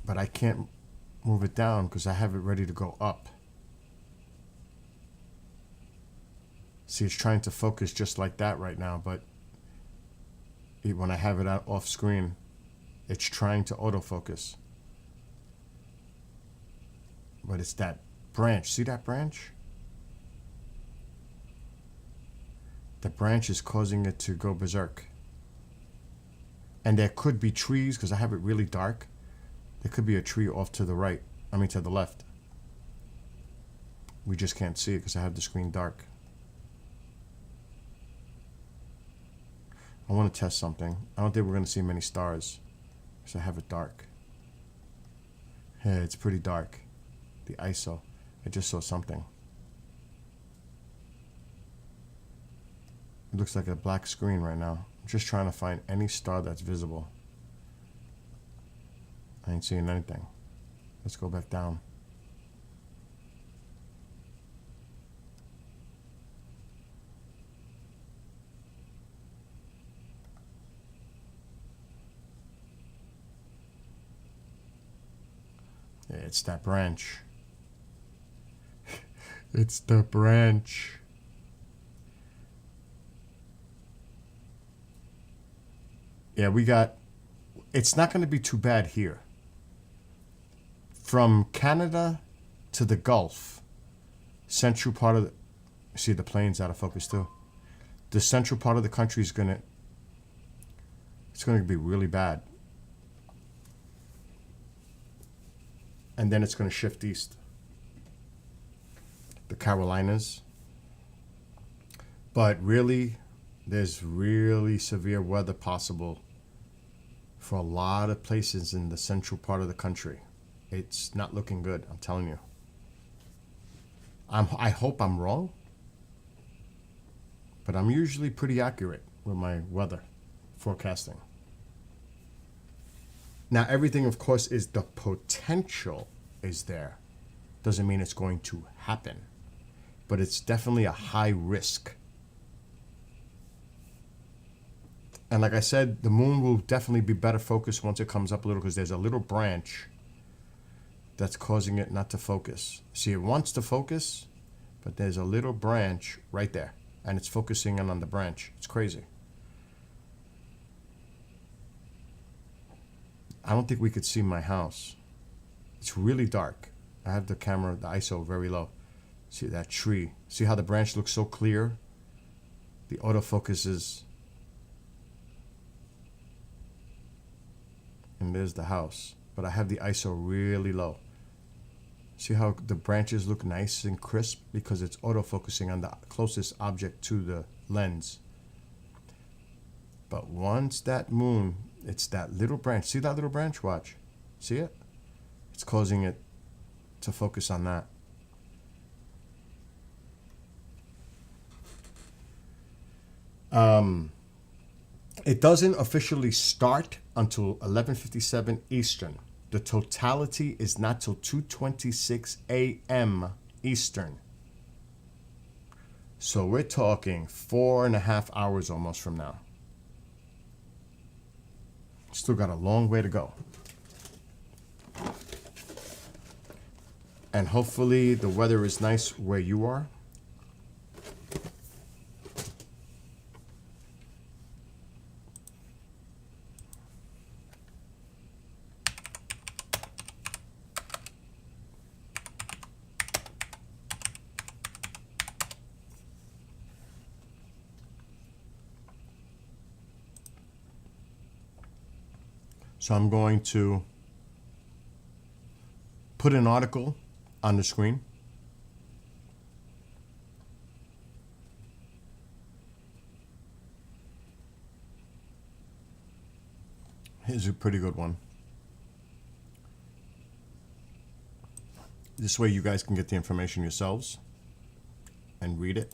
But I can't move it down because I have it ready to go up. See, it's trying to focus just like that right now, but when I have it out off screen, it's trying to autofocus. But it's that branch. See that branch? The branch is causing it to go berserk. And there could be trees, because I have it really dark. There could be a tree off to the right. I mean to the left. We just can't see it because I have the screen dark. I want to test something. I don't think we're going to see many stars because I have it dark. Hey, it's pretty dark. The ISO. I just saw something. It looks like a black screen right now. I'm just trying to find any star that's visible. I ain't seeing anything. Let's go back down. Yeah, it's that branch. It's the branch. Yeah, we got... It's not going to be too bad here. From Canada to the Gulf, central part of the... See, the plane's out of focus too. The central part of the country is going to... It's going to be really bad. And then it's going to shift east. The Carolinas. But really, there's really severe weather possible for a lot of places in the central part of the country. It's not looking good, I'm telling you. I hope I'm wrong. But I'm usually pretty accurate with my weather forecasting. Now, everything, of course, is the potential is there. Doesn't mean it's going to happen. But it's definitely a high risk. And like I said, the moon will definitely be better focused once it comes up a little, because there's a little branch that's causing it not to focus. See, it wants to focus, but there's a little branch right there, and it's focusing in on the branch. It's crazy. I don't think we could see my house. It's really dark. I have the camera, the ISO very low. See that tree? See how the branch looks so clear? The autofocus is... And there's the house. But I have the ISO really low. See how the branches look nice and crisp? Because it's autofocusing on the closest object to the lens. But once that moon, it's that little branch. See that little branch? Watch. See it? It's causing it to focus on that. It doesn't officially start until 11:57 Eastern. The totality is not till 2:26 a.m. Eastern. So we're talking 4.5 hours almost from now. Still got a long way to go. And hopefully the weather is nice where you are. So I'm going to put an article on the screen. Here's a pretty good one. This way you guys can get the information yourselves and read it.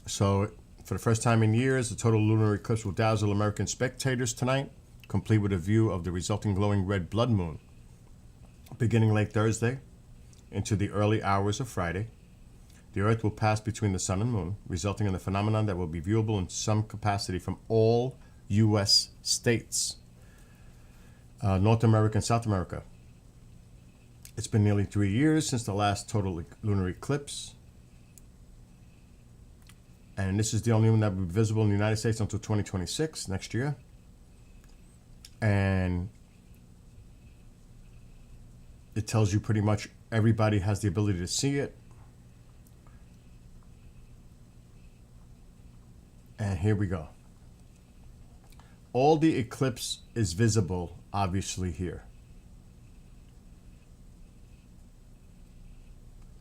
So, for the first time in years, the total lunar eclipse will dazzle American spectators tonight, complete with a view of the resulting glowing red blood moon. Beginning late Thursday into the early hours of Friday, the Earth will pass between the sun and moon, resulting in a phenomenon that will be viewable in some capacity from all U.S. states, North America and South America. It's been nearly 3 years since the last total lunar eclipse. And this is the only one that will be visible in the United States until 2026, next year. And it tells you pretty much everybody has the ability to see it. And here we go. All the eclipse is visible, obviously, here.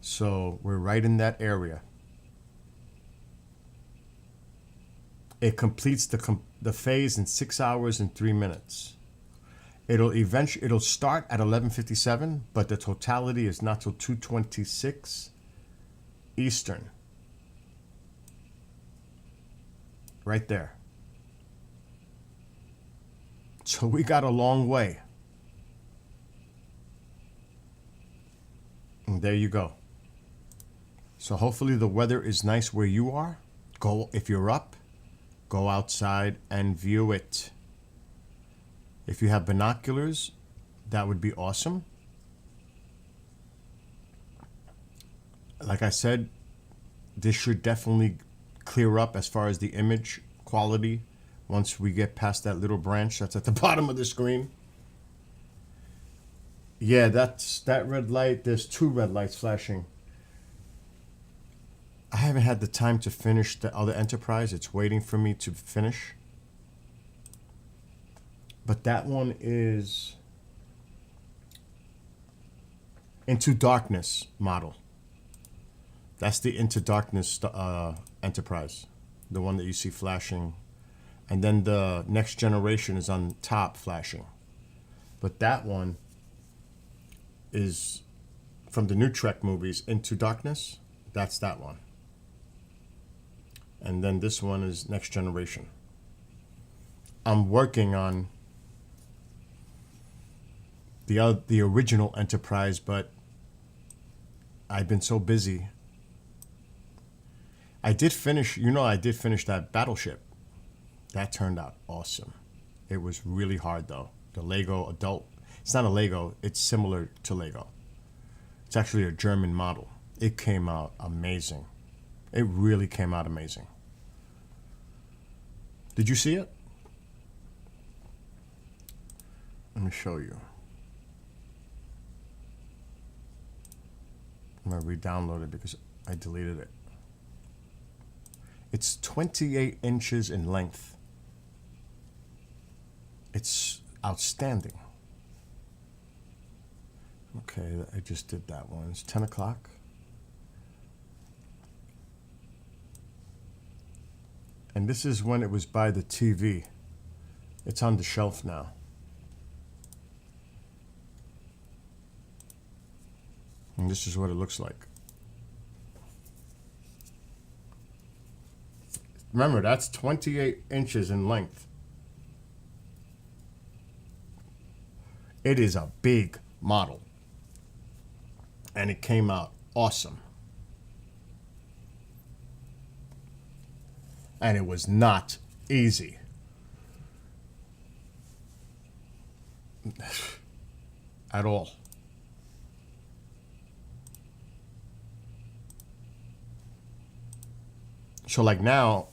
So we're right in that area. It completes the phase in 6 hours and 3 minutes. It'll start at 11:57, but the totality is not till 2:26 Eastern. Right there. So we got a long way. And there you go. So hopefully the weather is nice where you are. Go, if you're up, go outside and view it. If you have binoculars, that would be awesome. Like I said, this should definitely clear up as far as the image quality once we get past that little branch that's at the bottom of the screen. Yeah, that's that red light. There's 2 red lights flashing. I haven't had the time to finish the other Enterprise. It's waiting for me to finish. But that one is Into Darkness model. That's the Into Darkness Enterprise. The one that you see flashing. And then the Next Generation is on top flashing. But that one is from the new Trek movies, Into Darkness. That's that one. And then this one is Next Generation. I'm working on the original Enterprise, but I've been so busy. I did finish that Battleship. That turned out awesome. It was really hard though. The Lego adult. It's not a Lego, it's similar to Lego. It's actually a German model. It came out amazing. It really came out amazing. Did you see it? Let me show you. I'm gonna re-download it because I deleted it. It's 28 inches in length. It's outstanding. Okay, I just did that one. It's 10 o'clock. And this is when it was by the TV. It's on the shelf now. And this is what it looks like. Remember, that's 28 inches in length. It is a big model. And it came out awesome. And it was not easy. At all. So like now,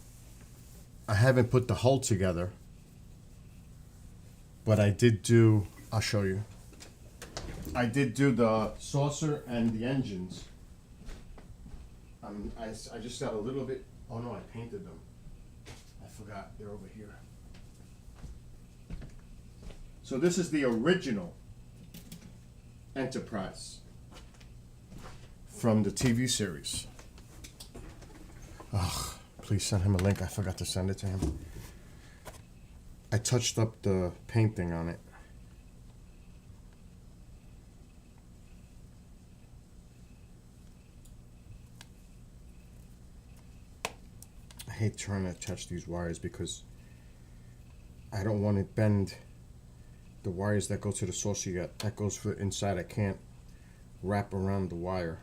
I haven't put the hull together, but I did do, I'll show you. I did do the saucer and the engines. I just got a little bit, oh no, I painted them. I forgot, they're over here. So this is the original Enterprise from the TV series. Oh, please send him a link. I forgot to send it to him. I touched up the painting on it. I hate trying to attach these wires because I don't want to bend the wires that go to the saucer yet. That goes for inside. I can't wrap around the wire.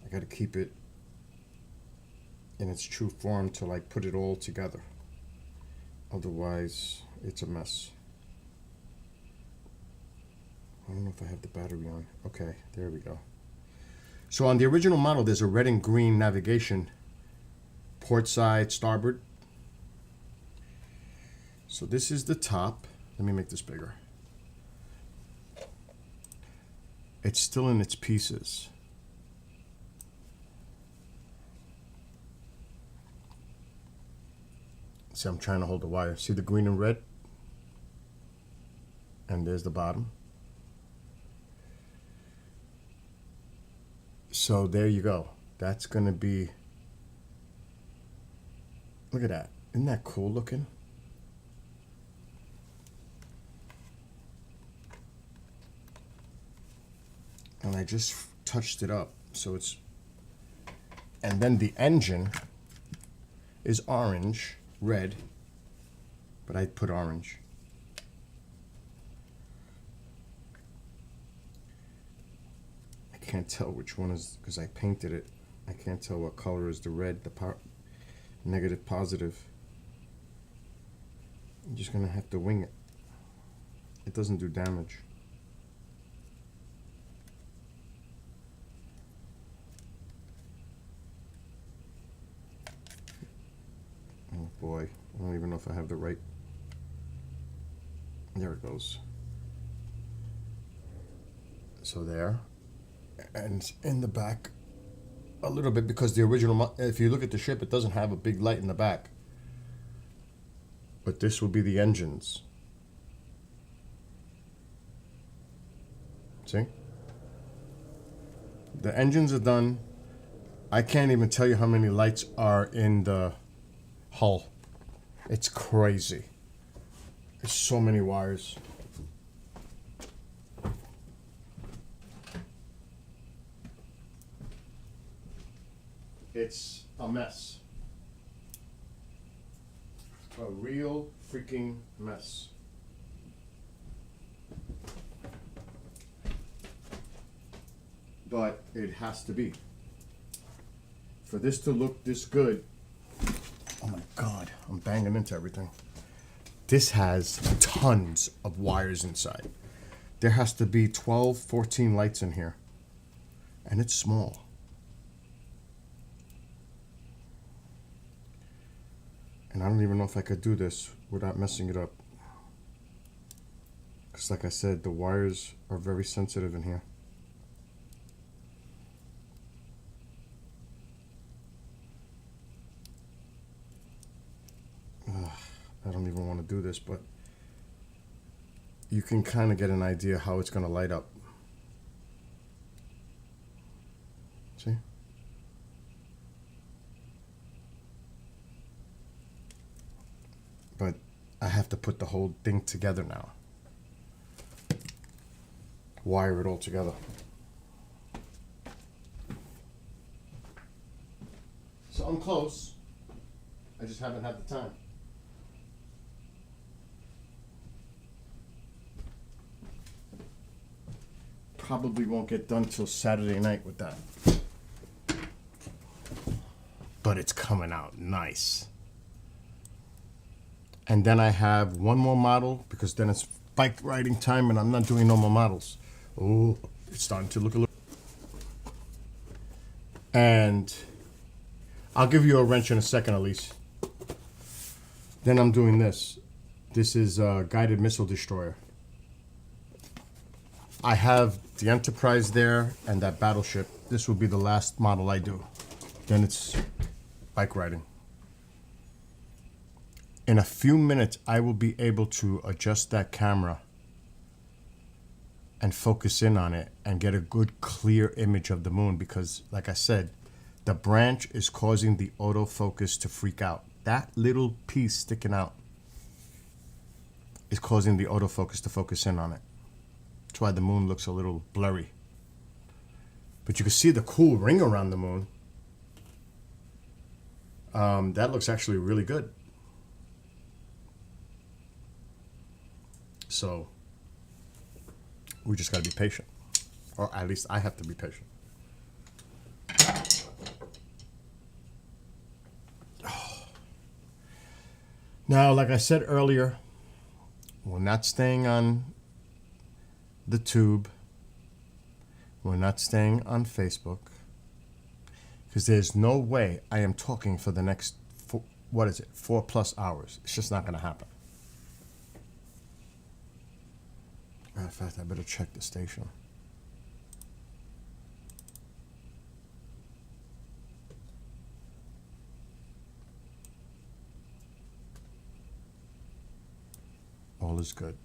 I got to keep it in its true form to like put it all together. Otherwise, it's a mess. I don't know if I have the battery on. Okay, there we go. So on the original model, there's a red and green navigation, port side, starboard. So this is the top. Let me make this bigger. It's still in its pieces. See, I'm trying to hold the wire. See the green and red? And there's the bottom. So there you go. That's gonna be, look at that. Isn't that cool looking? And I just touched it up. So it's, and then the engine is orange. Red, but I put orange. I can't tell which one is, because I painted it. I can't tell what color is the red, the negative, positive. I'm just gonna have to wing it. It doesn't do damage. Oh boy, I don't even know if I have the right. There it goes. So there, and in the back a little bit, because the original, if you look at the ship, it doesn't have a big light in the back. But this will be the engines. See? The engines are done. I can't even tell you how many lights are in the hull. It's crazy. There's so many wires. It's a mess. A real freaking mess. But it has to be. For this to look this good, oh my God, I'm banging into everything. This has tons of wires inside. There has to be 12, 14 lights in here. And it's small. And I don't even know if I could do this without messing it up. Because like I said, the wires are very sensitive in here. I don't even want to do this, but you can kind of get an idea how it's going to light up. See? But I have to put the whole thing together now. Wire it all together. So I'm close. I just haven't had the time. Probably won't get done till Saturday night with that. But it's coming out nice. And then I have one more model because then it's bike riding time and I'm not doing normal models. Oh, it's starting to look a little. And I'll give you a wrench in a second, Elise. Then I'm doing this. This is a guided missile destroyer. I have the Enterprise there and that battleship. This will be the last model I do. Then it's bike riding. In a few minutes, I will be able to adjust that camera and focus in on it and get a good clear image of the moon because, like I said, the branch is causing the autofocus to freak out. That little piece sticking out is causing the autofocus to focus in on it. That's why the moon looks a little blurry. But you can see the cool ring around the moon. That looks actually really good. So we just got to be patient. Or at least I have to be patient. Now, like I said earlier, we're not staying on the tube. We're not staying on Facebook. Because there's no way I am talking for the next, 4+ hours. It's just not going to happen. Matter of fact, I better check the station. All is good.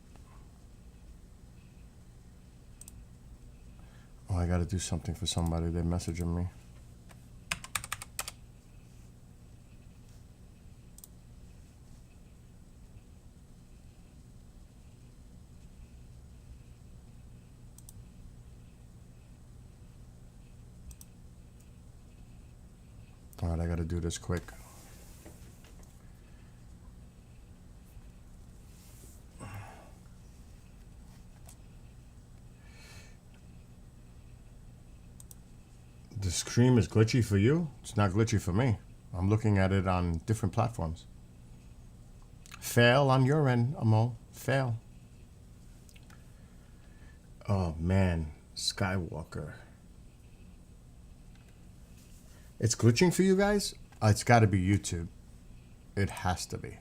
Oh, I gotta do something for somebody. They're messaging me. All right, I gotta do this quick. The stream is glitchy for you. It's not glitchy for me. I'm looking at it on different platforms. Fail on your end, Amo. Fail. Oh, man. Skywalker. It's glitching for you guys? It's got to be YouTube. It has to be.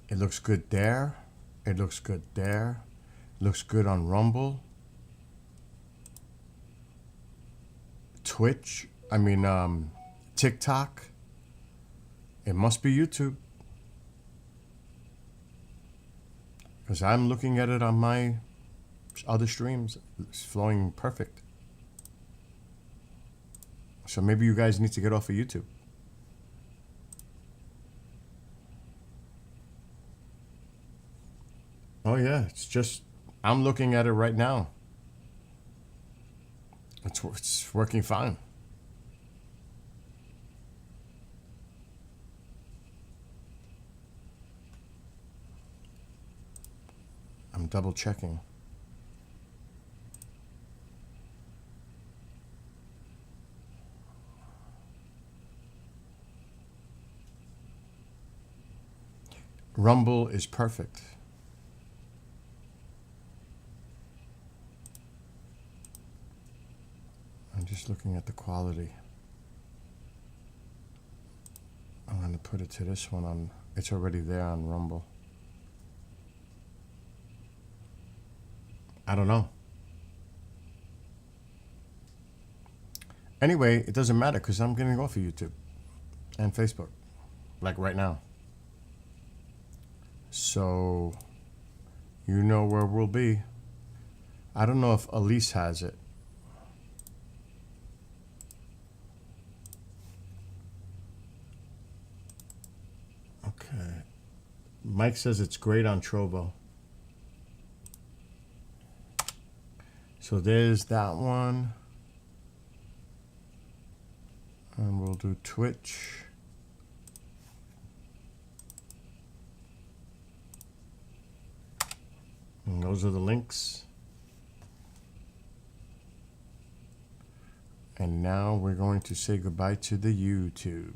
It looks good there. It looks good there. Looks good on Rumble. Twitch. TikTok. It must be YouTube. Because I'm looking at it on my other streams. It's flowing perfect. So maybe you guys need to get off of YouTube. Oh yeah, it's just, I'm looking at it right now. It's working fine. I'm double checking. Rumble is perfect. I'm just looking at the quality. I'm going to put it to this one on, it's already there on Rumble. I don't know. Anyway, it doesn't matter because I'm getting off of YouTube and Facebook, like right now. So, you know where we'll be. I don't know if Elise has it. Okay. Mike says it's great on Trovo. So there's that one. And we'll do Twitch. And those are the links. And now we're going to say goodbye to the YouTube.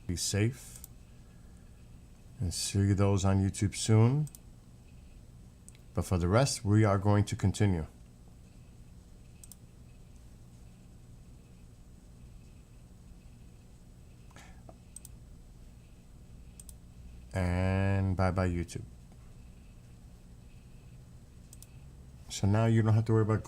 Be safe. And see those on YouTube soon. But for the rest, we are going to continue. And bye-bye YouTube. So now you don't have to worry about glitch.